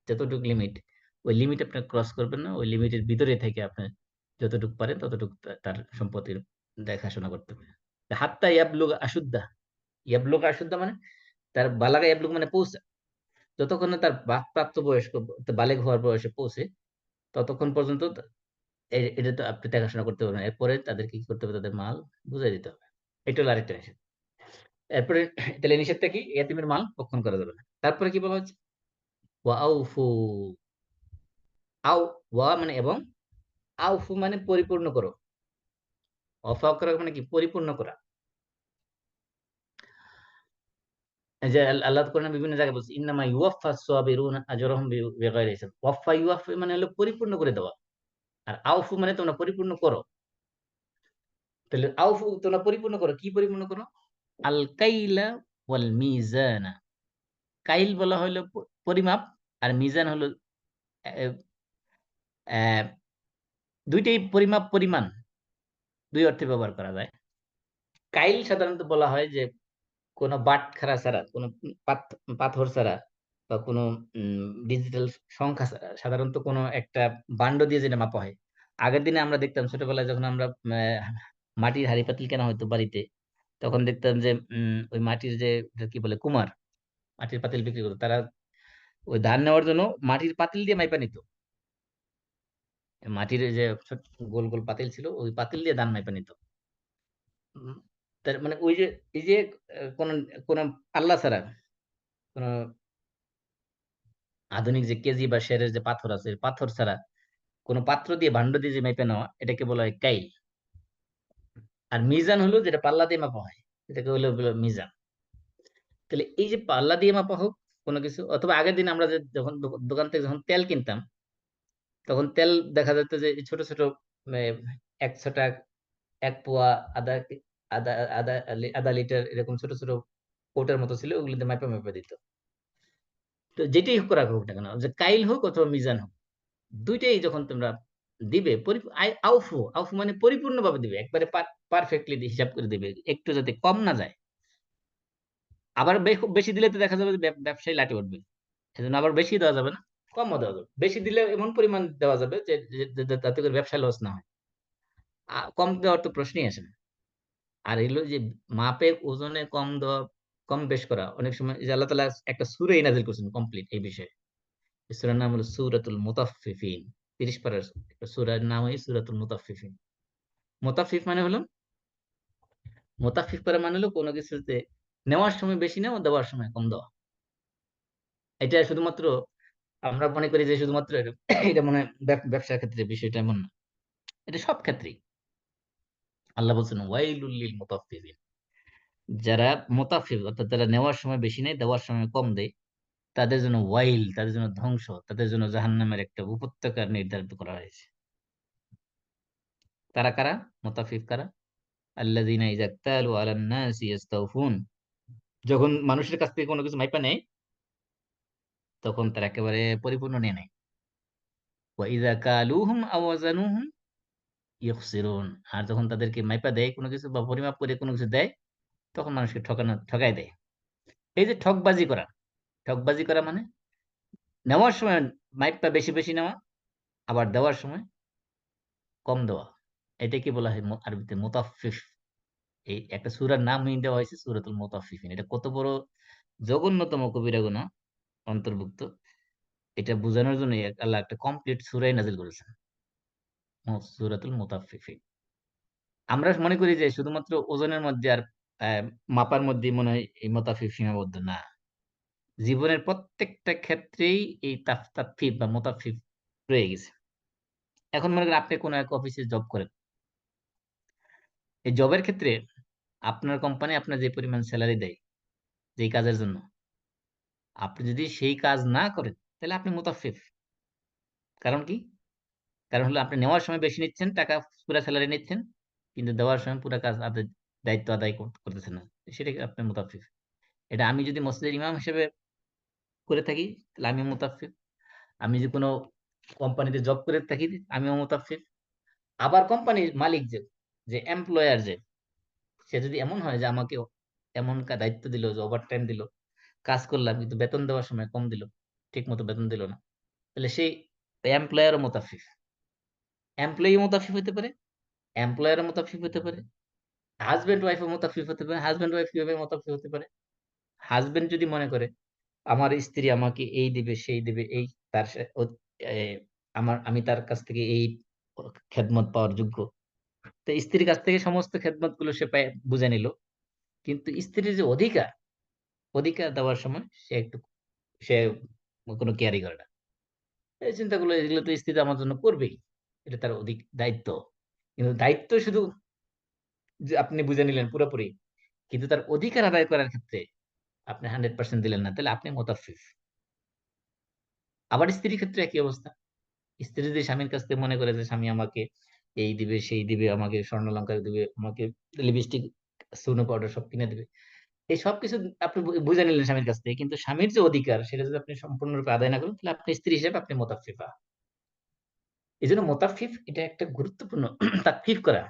যতটুকু লিমিট, ওই লিমিট আপনি ক্রস করবেন না। ওই লিমিটের ভিতরে থেকে আপনি যতটুকু পারেন ততটুকু তার সম্পত্তির দেখাশোনা করতে হবে। হাত্তা ইয়াবলুগা আশুদ্দাহ। ইয়াবলুগা আশুদ্দাহ মানে তার বালাগা ইয়াবলুগ মানে পৌঁছা। যতক্ষণ না তার প্রাপ্তবয়স্ক, বালেগ হওয়ার বয়সে পৌঁছে, ততক্ষণ পর্যন্ত এটা তো আপনি দেখাশোনা করতে পারবেন। এরপরে তাদেরকে কি করতে হবে? তাদের মাল বুঝাই দিতে হবে। এটা হলো আরেকটা নিষেধ। এরপরে তাহলে নিষেধটা কি? এতিমের মাল ভক্ষণ করা যাবে না। তারপরে কি বলা হচ্ছে? ওয়া আউফু, আও ওয়া মানে এবং, আউফু মানে পরিপূর্ণ করো। ওয়াফা করা মানে কি? পরিপূর্ণ করা। এই যে আল্লাহ কোরআনে বিভিন্ন জায়গায় বলছে, ইন্নামা ইউয়াফফাস সাবিরুনা আজরাহুম বিগাইরি হিসাব। ওয়াফা ইউয়াফা মানে হলো পরিপূর্ণ করে দেওয়া। আর আউফু মানে তোমরা পরিপূর্ণ করো। তাহলে আউফু তোমরা পরিপূর্ণ করো। কি পরিপূর্ণ করো? আল কাইলা ওয়াল মিজানা। কাইল বলা হলো পরিমাপ, আর মিজান হলো অ্যা অ্যা ২ টাই পরিমাপ, পরিমাণ ২ অর্থে ব্যবহার করা যায়। কাইল সাধারণত বলা হয় যে কোন বাটখারা ছাড়া, কোন পাথর ছাড়া বা কোন ডিজিটাল সংখ্যা ছাড়া, সাধারণত কোন একটা বান্ড দিয়ে যেটা মাপা হয়। আগের দিনে আমরা দেখতাম ছোটবেলায় যখন আমরা মাটির হাঁড়ি-পাতিল কেনা হইতো বাড়িতে, তখন দেখতাম যে ওই মাটির যে ওটা কি বলে? কুমার, মাটির পাতিল বিক্রি করত। তারা ওই ধান নেওয়ার জন্য মাটির পাতিল দিয়ে মাইপা নিত। মাটির এই যে গোল, গোল পাতিল ছিল, ওই পাতিল দিয়ে ধান মাইপা নিত। উম তার মানে ওই যে এই যে কোন কোন আল্লাহ ছাড়া, কোন আধুনিক যে কেজি বা সেরের যে পাথর আছে, পাথর ছাড়া কোন পাত্র দিয়ে, ভান্ড দিয়ে যে মেপে নেওয়া, এটাকে বলা হয় কাইল। আর মিজান হলো যেটা পাল্লা দিয়ে মাপা হয়, এটাকে বলে মিজান। তাহলে এই যে পাল্লা দিয়ে মাপা হোক কোন কিছু, অথবা আগের দিন আমরা যে যখন দোকান থেকে যখন তেল কিনতাম, তখন তেল দেখা যেত যে ছোট, ছোট এ ১ ছটাক, ১ পোয়া, আধা আধা আধা আধা লিটার এরকম ছোট, ছোট কৌটার মতো ছিল। ওগুলোতে মাইপা, মাইপা দিত। তো যেটাই করা হোক না কেন, যে কাইল হোক অথবা মিজান হোক, ২ টাই যখন তোমরা দিবে, আউফু, আউফু মানে পরিপূর্ণভাবে দিবে। একবারে পারফেক্টলি হিসাব করে দিবে। একটু যাতে কম না যায়। আবার বেশি দিলে তো দেখা যাবে যে ব্যবসায়ী লাটে উঠবে। এজন্য আবার বেশি দেওয়া যাবে না, কমও দেওয়া যাবে। বেশি দিলে এমন পরিমাণ দেওয়া যাবে যে যাতে করে ব্যবসায় লস না হয়। কম দেওয়ার তো প্রশ্নই আসে না। আর এগুলো যে মাপে ওজনে কম দেওয়া, কম বেশ করা অনেক সময় যে আল্লাহ তাআলা একটা সূরাই নাযিল করছেন কমপ্লিট এই বিষয়ে। এই সূরার নাম হলো সূরাতুল মুতাফফিফিন। ৩০ পারার একটা সূরার নাম হয় সূরাতুল মুতাফফিফিন। মুতাফফিফ মানে হলো মুতাফফিফ করা মানে হলো কোন কিছুতে নেওয়ার সময় বেশি নেওয়া, দেওয়ার সময় কম দেওয়া। এটা শুধুমাত্র আমরা মনে করি যে শুধুমাত্র এটা এটা মনে হয় ব্যবসার ক্ষেত্রে বিষয়টা এমন না। এটা সব ক্ষেত্রেই। আল্লাহ বলছেন ওয়াইলুল লিল মুতাফফিফিন। যারা মুতাফফিফ অর্থাৎ যারা নেওয়ার সময় বেশি নেয়, দেওয়ার সময় কম দেয়, তাদের জন্য ওয়াইল, তাদের জন্য ধ্বংস, তাদের জন্য জাহান্নামের একটা উপত্যকা নির্ধারিত করা হয়েছে। তারা কারা? মুতাফফিফ কারা? আল্লাযীনা ইযা ইক্তালু আলান নাসি ইস্তাওফুন। যখন মানুষের কাছ থেকে কোনো কিছু মাইপা নেয়, তখন তারা একেবারে পরিপূর্ণ নিয়ে নেয়। ওয়া ইযা কালুহুম আও ওয়াজানুহুম ইখসিরুন। আর যখন তাদেরকে মাইপা দেয় কোনো কিছু বা পরিমাপ করে কোনো কিছু দেয়, তখন মানুষকে ঠকায় দেয়। এই যে ঠকবাজি করা মানে নেওয়ার সময় মাইপা বেশি, বেশি নেওয়া, আবার দেওয়ার সময় কম দেওয়া। এটাকে বলা হয় আরবিতে মুতাফফিফ। এই একটা সূরার নামই দেওয়া হয়েছে সূরাতুল মুতাফফিফিন। এটা কত বড় জঘন্যতম কবিরা গুনাহ অন্তর্ভুক্ত। এটা বুঝানোর জন্যই আল্লাহ একটা কমপ্লিট সূরাই নাযিল করেছেন। সূরাতুল মুতাফফিফিন। আমরা মনে করি যে শুধুমাত্র ওজনের মধ্যে আর আ মাপার মধ্যেই মনে হয় এই মুতাফফিফ সীমাবদ্ধ না। জীবনের প্রত্যেকটা ক্ষেত্রেই এই তাফফিফ বা মুতাফফিফ রয়ে গেছে। এখন মনে করেন আপনি কোন এক অফিসে জব করেন। এই জবের ক্ষেত্রে আপনার কোম্পানি আপনার যে পরিমাণ সেলারি দেয়, যেই কাজের জন্য, আপনি যদি সেই কাজ না করেন, তাহলে আপনি মুতাফফিফ। কারণ কি? কারণ হলো আপনি নেওয়ার সময় বেশি নিচ্ছেন, টাকা পুরা সেলারি নিচ্ছেন। কিন্তু দেওয়ার সময় পুরা কাজ দায়িত্ব আদায় করতেছেন না। সেটাকে আপনি মুতাফফিফ। এটা আমি যদি মসজিদের ইমাম হিসেবে করে থাকি, তাহলে আমিও মুতাফফিফ। আমি যদি কোন কোম্পানিতে জব করে থাকি, আমিও মুতাফফিফ। আবার কোম্পানির মালিক যে এমপ্লয়ার সে যদি এমন হয় যে আমাকে এমন দায়িত্ব দিল যে ওভারটাইম দিল, কাজ করলাম কিন্তু বেতন দেওয়ার সময় কম দিল, ঠিক মতো বেতন দিল না। তাহলে সেই এমপ্লয়ারও মুতাফফিফ। এমপ্লয়ি মুতাফফিফ হইতে পারে, এমপ্লয়ারও মুতাফফিফ হতে পারে, হাসব্যান্ড ওয়াইফও মুতাফফিফ হতে পারে। হাসব্যান্ড ওয়াইফ কিভাবে মুতাফফিফ হতে পারে? হাসব্যান্ড যদি মনে করে আমার স্ত্রী আমাকে এই দিবে, সেই দিবে, এই তার সা ও এ আমি তার কাছ থেকে এই খেদমত পাওয়ার যোগ্য। তো স্ত্রীর কাছ থেকে সমস্ত খেদমত গুলো সে বুঝে নিল। কিন্তু স্ত্রীর যে অধিকার দেওয়ার সময় সে কোনো কেয়ারই করে না। এই চিন্তাগুলো এগুলো তো স্ত্রী তো আমার জন্য করবেই। এটা তার দায়িত্ব। কিন্তু দায়িত্ব শুধু যে আপনি বুঝে নিলেন পুরোপুরি। কিন্তু তার অধিকার আদায় করার ক্ষেত্রে আপনি 100% দিলেন না। তাহলে আপনি মুতাফফিফ। আবার স্ত্রীর ক্ষেত্রে একই অবস্থা। স্ত্রী যদি স্বামীর কাছ থেকে মনে করে যে স্বামী আমাকে এই দিবে, সেই দিবে, আমাকে স্বর্ণালংকার দিবে, আমাকে লিপস্টিক, সুনো পাউডার সব কিনে দিবে। এই সবকিছু আপনি বুঝে নিলেন স্বামীর কাছ থেকে। কিন্তু স্বামীর যে অধিকার সেটা যদি আপনি সম্পূর্ণরূপে আদায় না করেন, তাহলে আপনি স্ত্রী হিসেবে আপনি মুতাফফিফা। এজন্য মুতাফফিফ এটা একটা গুরুত্বপূর্ণ তাকফিফ করা।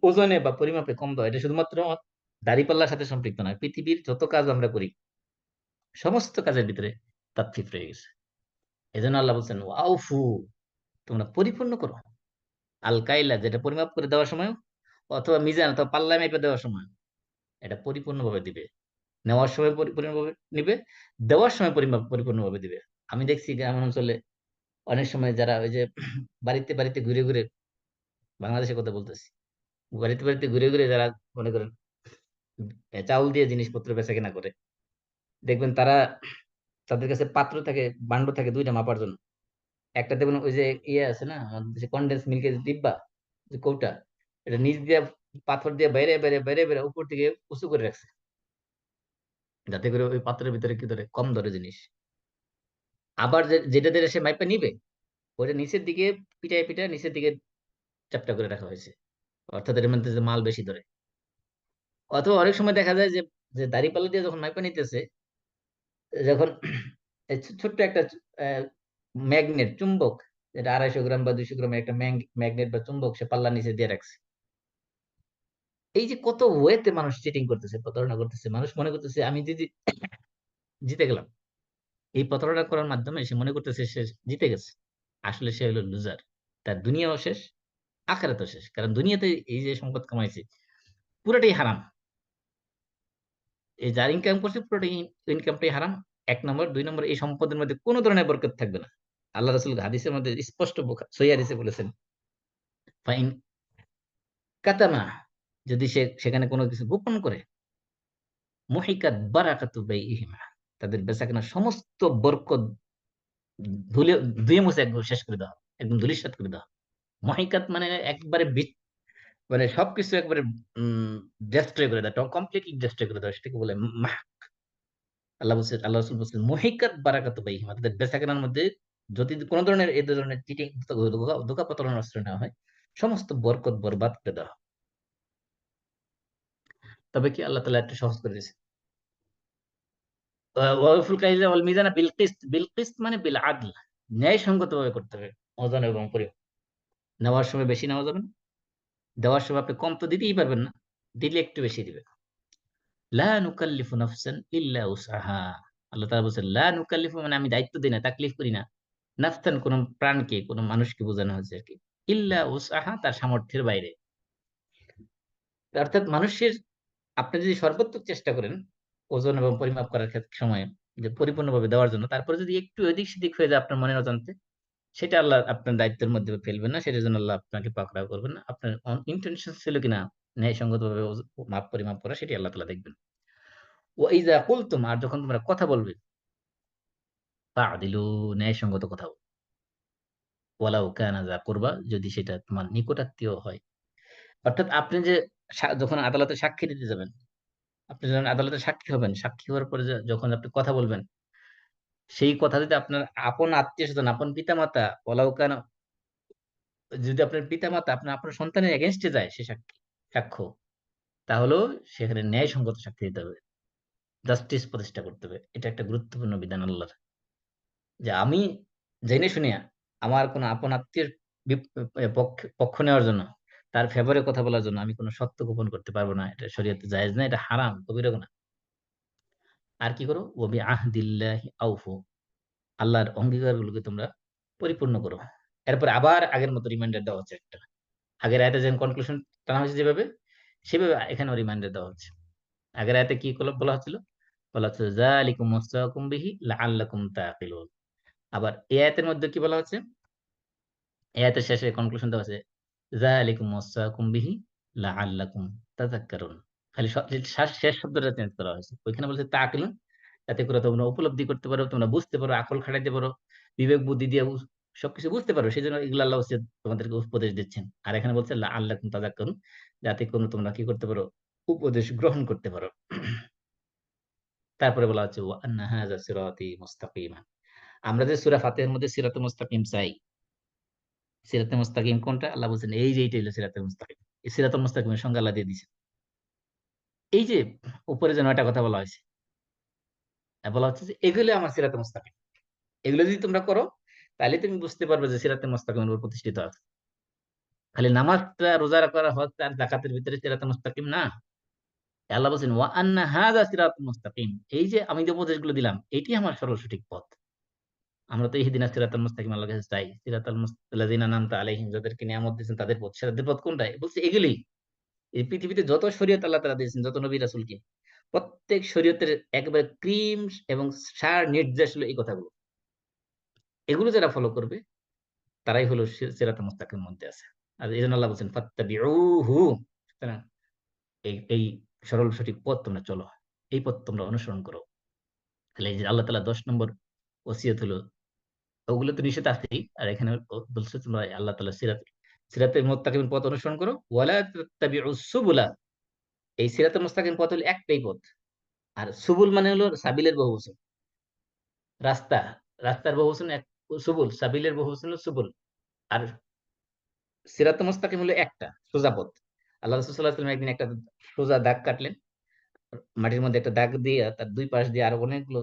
ওজনে বা পরিমাপে কম দেওয়া। এটা শুধুমাত্র দাঁড়িপাল্লার সাথে সম্পৃক্ত নয়। পৃথিবীর যত কাজ আমরা করি, সমস্ত কাজের ভিতরে তাকফিফ রয়ে গেছে। এজন্য আল্লাহ বলছেন, "ওয়াউফু" তোমরা পরিপূর্ণ করো। আল কাইলা যেটা পরিমাপ করে দেওয়ার সময় অথবা মিজান অথবা পাল্লায় মেপে দেওয়ার সময় এটা পরিপূর্ণভাবে দিবে। নেওয়ার সময় পরিপূর্ণভাবে নিবে, দেওয়ার সময় পরিপূর্ণভাবে দিবে। আমি দেখছি গ্রাম অঞ্চলে অনেক সময় যারা ওই যে বাড়িতে ঘুরে বাংলাদেশের কথা বলতেছি। বাড়িতে ঘুরে যারা মনে করেন চাউল দিয়ে জিনিসপত্র বেচাকেনা করে। দেখবেন তাদের কাছে পাত্র থাকে, ভান্ড থাকে ২ টা মাপার জন্য। একটা দেখবেন ওই যে আছে না আমাদের দেশে কনডেন্স মিল্কের যে ডিব্বা, যে কৌটা, এটা নিচ দিয়ে পাথর দিয়ে বাইরে উপর থেকে উঁচু করে রাখছে। যাতে করে ওই পাত্রের ভিতরে কি ধরে? কম ধরে জিনিস। আবার যেটা দিয়ে সে মাইপা নিবে, ওইটা নিচের দিকে পিটায় নিচের দিকে চ্যাপ্টা করে রাখা হয়েছে। অর্থাৎ এর মধ্যে যে মাল বেশি ধরে। অথবা অনেক সময় দেখা যায় যে দাঁড়িপাল্লা দিয়ে যখন মাইপা নিতেছে, যখন এই ছোট্ট একটা আ ম্যাগনেট চুম্বক, যেটা ২৫০ গ্রাম বা ২০০ গ্রামের একটা ম্যাগনেট বা চুম্বক সে পাল্লার নিচে দিয়ে রাখছে। এই যে কত ওয়েতে মানুষ চিটিং করতেছে, প্রতারণা করতেছে। মানুষ মনে করতেছে আমি যদি জিতে গেলাম। এই প্রতারণা করার মাধ্যমে সে মনে করতেছে সে জিতে গেছে। আসলে সে হলো লুজার। তার দুনিয়াও শেষ, আখিরাতও শেষ। কারণ দুনিয়াতে এই যে সম্পদ কামাইছে পুরাটাই হারাম। এই যার ইনকাম করছে পুরোটা ইনকামটাই হারাম। ১ নম্বর। ২ নম্বর, এই সম্পদের মধ্যে কোন ধরনের বরকত থাকবে না। আল্লাহ রাসূল হাদিসের মধ্যে স্পষ্ট সহিহ হাদিসে বলেছেন, ফাইন কাতামা, যদি সে সেখানে কোনো কিছু গোপন করে, মুহিকাত বারাকাতু বাইইহিমা, তাদের বেচাকেনার সমস্ত বরকত ধুলে ধুয়ে মুছে একদম শেষ করে দেওয়া, একদম ধূলিসাৎ করে দেওয়া। মুহিকাত মানে একবারে মানে সবকিছু একবারে উম ডেস্ট্রয় করে দেওয়া, কমপ্লিটলি ডেস্ট্রয় করে দেওয়া, সেটাকে বলে আল্লাহ বলছেন, আল্লাহ রাসূল বলছেন মুহিকাত বারাকাতু বাইহিমা, তাদের বেচাকেনার মধ্যে যদি কোন ধরনের এই ধরনের চিটিং ধোঁকা প্রতারণার আশ্রয় নেওয়া হয়, সমস্ত বরকত বরবাদ করে দেওয়া হয়। তবে কি আল্লাহ তাআলা একটু সহজ করে দিয়েছে। ওয়াউফুল কাইলা ওয়াল মিজানা বিল কিসত, বিল কিসত মানে বিল আদল, ন্যায়সঙ্গতভাবে করতে হবে ওজন এবং পরিমাপ। নেওয়ার সময় বেশি নেওয়া যাবে না, দেওয়ার সময় আপনি কম তো দিতেই পারবেন না, দিলে একটু বেশি দিবেন। লা নুকাল্লিফু নাফসান ইল্লা উসআহা। আল্লাহ তাআলা বলছেন লা নুকাল্লিফু মানে আমি দায়িত্ব দেই না, তাকলিফ করি না। নাফসান কোন প্রাণকে, কোন মানুষকে বোঝানো হয়েছে আরকি। ইল্লা উসআহা তার সামর্থ্যের বাইরে। অর্থাৎ মানুষের, আপনি যদি সর্বোত্তম চেষ্টা করেন ওজন এবং পরিমাপ করার সময়ে যে পরিপূর্ণভাবে দেওয়ার জন্য, তারপরে যদি একটু এদিক সেদিক হয়ে যায় আপনার মনের অজান্তে, সেটা আল্লাহ আপনার দায়িত্বের মধ্যে ফেলবেন না। সেটার জন্য আল্লাহ আপনাকে পাকড়াও করবেন না। আপনার ইনটেনশন ছিল কিনা ন্যায়সঙ্গতভাবে মাপ পরিমাপ করা, সেটি আল্লাহ তাআলা দেখবেন। ওয়াইযা কুলতুম, আর যখন তোমরা কথা বলবে, ফা'দিলু, ন্যায়সঙ্গত কথা বলো। ওয়ালাউ কানা যা কুরবা, যদি সেটা তোমার নিকটাত্মীয় হয়। অর্থাৎ আপনি যে যখন আদালতে সাক্ষী দিতে যাবেন, আপনি যখন আদালতে সাক্ষী হবেন, সাক্ষী হওয়ার পরে যখন আপনি কথা বলবেন, সেই কথা যদি আপনার আপন আত্মীয়স্বজন, আপন পিতামাতা, ওয়ালাউ কানা, যদি আপনার পিতামাতা আপনার সন্তানের এগেইনস্ট এ যায় সে সাক্ষ্য, তাহলেও সেখানে ন্যায়সঙ্গত সাক্ষী দিতে হবে। জাস্টিস প্রতিষ্ঠা করতে হবে। এটা একটা গুরুত্বপূর্ণ বিধান আল্লাহর। যে আমি জেনে শুনে আমার কোন আপন আত্মীয়ের বিপ এ পক্ষ পক্ষ নেওয়ার জন্য, তার ফেভারে কথা বলার জন্য আমি কোন সত্য গোপন করতে পারব না। এটা শরীয়তে জায়েজ না, এটা হারাম, কবিরা গুনাহ। আর কি করো? ওয়া বিআহদিল্লাহি আউফু, আল্লাহর অঙ্গীকারগুলোকে তোমরা পরিপূর্ণ করো। এরপরে আবার আগের মতো রিমাইন্ডার দেওয়া হচ্ছে একটা। আগের আয়াতে যেমন কনক্লুশন টানা হয়েছে যেভাবে, সেভাবে এখানেও রিমাইন্ডার দেওয়া হচ্ছে। আগের আয়াতে কি বলা হচ্ছিল? বলা হচ্ছে যালিকুম ওয়াসাকুম বিহি লাআল্লাকুম তাকিলুন। আবার এই আয়াতের মধ্যে কি বলা হচ্ছে? এই আয়াতের শেষে কনক্লুশন দেওয়া আছে, যালিকুম ওয়াসাকুম বিহি লাআল্লাকুম তাযাক্কারুন। খালি শেষ শব্দটা চেঞ্জ করা হয়েছে। ওইখানে বলছে তাকিলুন, যাতে করে তোমরা উপলব্ধি করতে পারো, তোমরা বুঝতে পারো, আকল খাটাইতে পারো, বিবেক বুদ্ধি দিয়ে সবকিছু বুঝতে পারো। সেজন্য এগুলো আল্লাহ হচ্ছে তোমাদেরকে উপদেশ দিচ্ছেন। আর এখানে বলছে লাআল্লাকুম তাযাক্কারুন, যাতে করে তোমরা কি করতে পারো? উপদেশ গ্রহণ করতে পারো। তারপরে বলা হচ্ছে ওয়া আন্না হাযা সিরাতী মুস্তাকিমা। আমরা যে সূরা ফাতিহার মধ্যে সিরাতুল মুস্তাকিম চাই, সিরাতুল মুস্তাকিম কোনটা? আল্লাহ বলছেন এই যে এইটা হলো সিরাতুল মুস্তাকিম। এই সিরাতুল মুস্তাকিমের সংজ্ঞা আল্লাহ দিয়ে দিয়েছেন। এই যে উপরে যে ৯ টা কথা বলা হয়েছে, বলা হচ্ছে যে এগুলো আমার সিরাতুল মুস্তাকিম। এগুলো যদি তোমরা করো, তাহলে তুমি বুঝতে পারবে যে সিরাতুল মুস্তাকিমের উপর প্রতিষ্ঠিত আছে। খালি নামাজটা, রোজা করা, হজ আর যাকাতের ভিতরে সিরাতুল মুস্তাকিম না। আল্লাহ বলছেন ওয়া আন্না হাযা সিরাতুল মুস্তাকিম। এই যে আমি যে উপদেশগুলো দিলাম, এটি আমার সরল সঠিক পথ। আমরা তো ইহদিনাস সিরাতাল মুস্তাকিম আল্লাহর কাছে চাই। সিরাতাল লাযিনা আনআমতা আলাইহিম, যাদেরকে নিয়ামত দিয়েছেন তাদের পথ। তাদের পথ কোনটা? বলছে এগুলোই। এই পৃথিবীতে যত শরীয়ত আল্লাহ তাআলা দিয়েছেন, যত নবী রাসূলকে, প্রত্যেক শরীয়তের একেবারে ক্রিম এবং সার নির্দেশ হলো এই কথাগুলো। এগুলো যারা ফলো করবে, তারাই হলো সিরাতাল মুস্তাকিমের মধ্যে আছে। আর এজন্য আল্লাহ বলছেন ফাত্তাবিউহু, সুতরাং এই সরল সঠিক পথ তোমরা চলো। এই পথ তোমরা অনুসরণ করো। তাহলে এই যে আল্লাহ তাআলা ১০ নম্বর ওসিয়ত হলো, ওগুলো তো নিষেধ আছেই। আর এখানে বলছে তোমরা আল্লাহ তাআলার সিরাতে মুত্তাকিন পথ অনুসরণ করো। ওয়ালা তাত্তাবিউস সুবুলা। এই সিরাতে মুস্তাকিম পথ হলো একটাই পথ। আর সুবুল মানে হলো সাবিলের বহুবচন। রাস্তা, রাস্তার বহুবচন সুবুল, সাবিলের বহুবচন হলো সুবুল। আর সিরাতে মুস্তাকিম হলো একটা সোজা পথ। আল্লাহ রাসূল সাল্লাল্লাহু আলাইহি ওয়াসাল্লাম একদিন একটা সোজা দাগ কাটলেন। মাটির মধ্যে একটা দাগ দিয়ে তার ২ পাশ দিয়ে আরো অনেকগুলো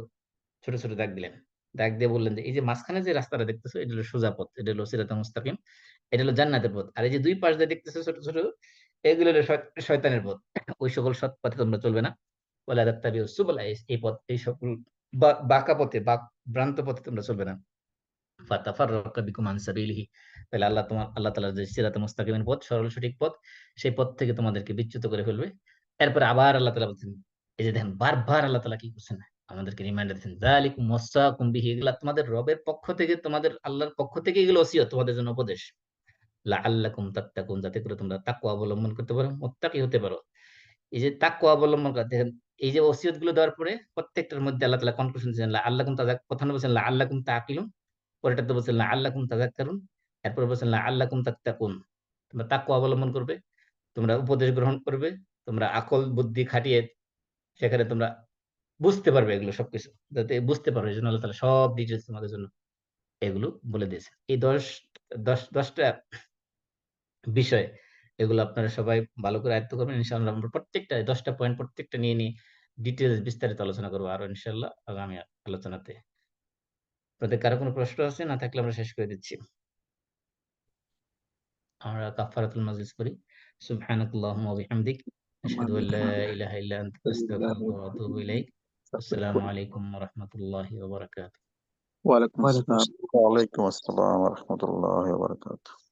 ছোট, ছোট দাগ দিলেন। দাগ দিয়ে বললেন যে, "এই যে মাঝখানে যে রাস্তাটা দেখতেছো, এটা হলো সোজা পথ। এটা হলো সিরাতুল মুস্তাকিম। এটা হলো জান্নাতের পথ। আর এই যে ২ পাশ দিয়ে দেখতেছো ছোট, ছোট, এগুলো হলো শয়তানের পথ। ওই সকল সৎ পথে তোমরা চলবে না। ওয়ালা তাত্তাবিউস সুবুলা, এই পথ, এই সকল বাঁকা পথে, ভ্রান্ত পথে তোমরা চলবে না। ফাতাফাররাকা বিকুম আন সাবিলিহি। তাহলে আল্লাহ তাআলার যে সিরাতুল মুস্তাকিমের পথ, সরল সঠিক পথ, সেই পথ থেকে তোমাদেরকে বিচ্যুত করে ফেলবে। এরপরে আবার আল্লাহ তাআলা বলছেন, এই যে দেখেন বারবার আল্লাহ তাআলা কি করছেন? আমাদেরকে রিমাইন্ডার দিচ্ছেন। যালিকুম ওয়াসাকুম বিহি, এগুলা তোমাদের রবের পক্ষ থেকে, তোমাদের আল্লাহর পক্ষ থেকে এগুলো ওসিয়ত, তোমাদের জন্য উপদেশ। লাআল্লাকুম তাত্তাকুন, যাতে করে তোমরা তাকওয়া অবলম্বন করতে পারো, মুত্তাকি হতে পারো। এই যে তাকওয়া অবলম্বন করা, দেখেন এই যে ওসিয়ত গুলো দেওয়ার পরে প্রত্যেকটার মধ্যে আল্লাহ তাআলা কনক্লুশন দিয়েছেন লাআল্লাকুম প্রথমে বলছেন লাআল্লাকুম তাকিলুন, পরেরটাতে বলছেন লাআল্লাকুম তাযাক্কারুন, এরপরে বলছেন লাআল্লাকুম তাত্তাকুন। তোমরা তাকওয়া অবলম্বন করবে, তোমরা উপদেশ গ্রহণ করবে, তোমরা আকল বুদ্ধি খাটিয়ে সেখানে তোমরা বুঝতে পারবে এগুলো সবকিছু। যাতে বুঝতে পারো এজন্য আল্লাহ তাআলা সব ডিটেইলস তোমাদের জন্য এগুলো বলে দিয়েছেন। এই ১০ টা বিষয়, এগুলো আপনারা সবাই ভালো করে আয়ত্ত করবেন। ইনশাআল্লাহ আমরা প্রত্যেকটা ১০ টা পয়েন্ট প্রত্যেকটা নিয়ে ডিটেইলস বিস্তারিত আলোচনা করব আরো ইনশাআল্লাহ আগামী আলোচনাতে। আপনাদের কারো কোনো প্রশ্ন আছে? না থাকলে আমরা শেষ করে দিচ্ছি। আমরা কাফারাতুল মাজলিস করি। সুবহানাকাল্লাহুম্মা ওয়া বিহামদিক আশহাদু আল লা ইলাহা ইল্লা আনতা আস্তাগফিরুকা ওয়া আতুবু ইলাইক। আসসালামু আলাইকুম ওয়া রাহমাতুল্লাহি ওয়া বারাকাতুহু। ওয়ালাইকুম ওয়ালাইকুম আসসালাম। আসসালাম। ওয়ালাইকুম আসসালাম ওয়া রাহমাতুল্লাহি ওয়া বারাকাতুহু।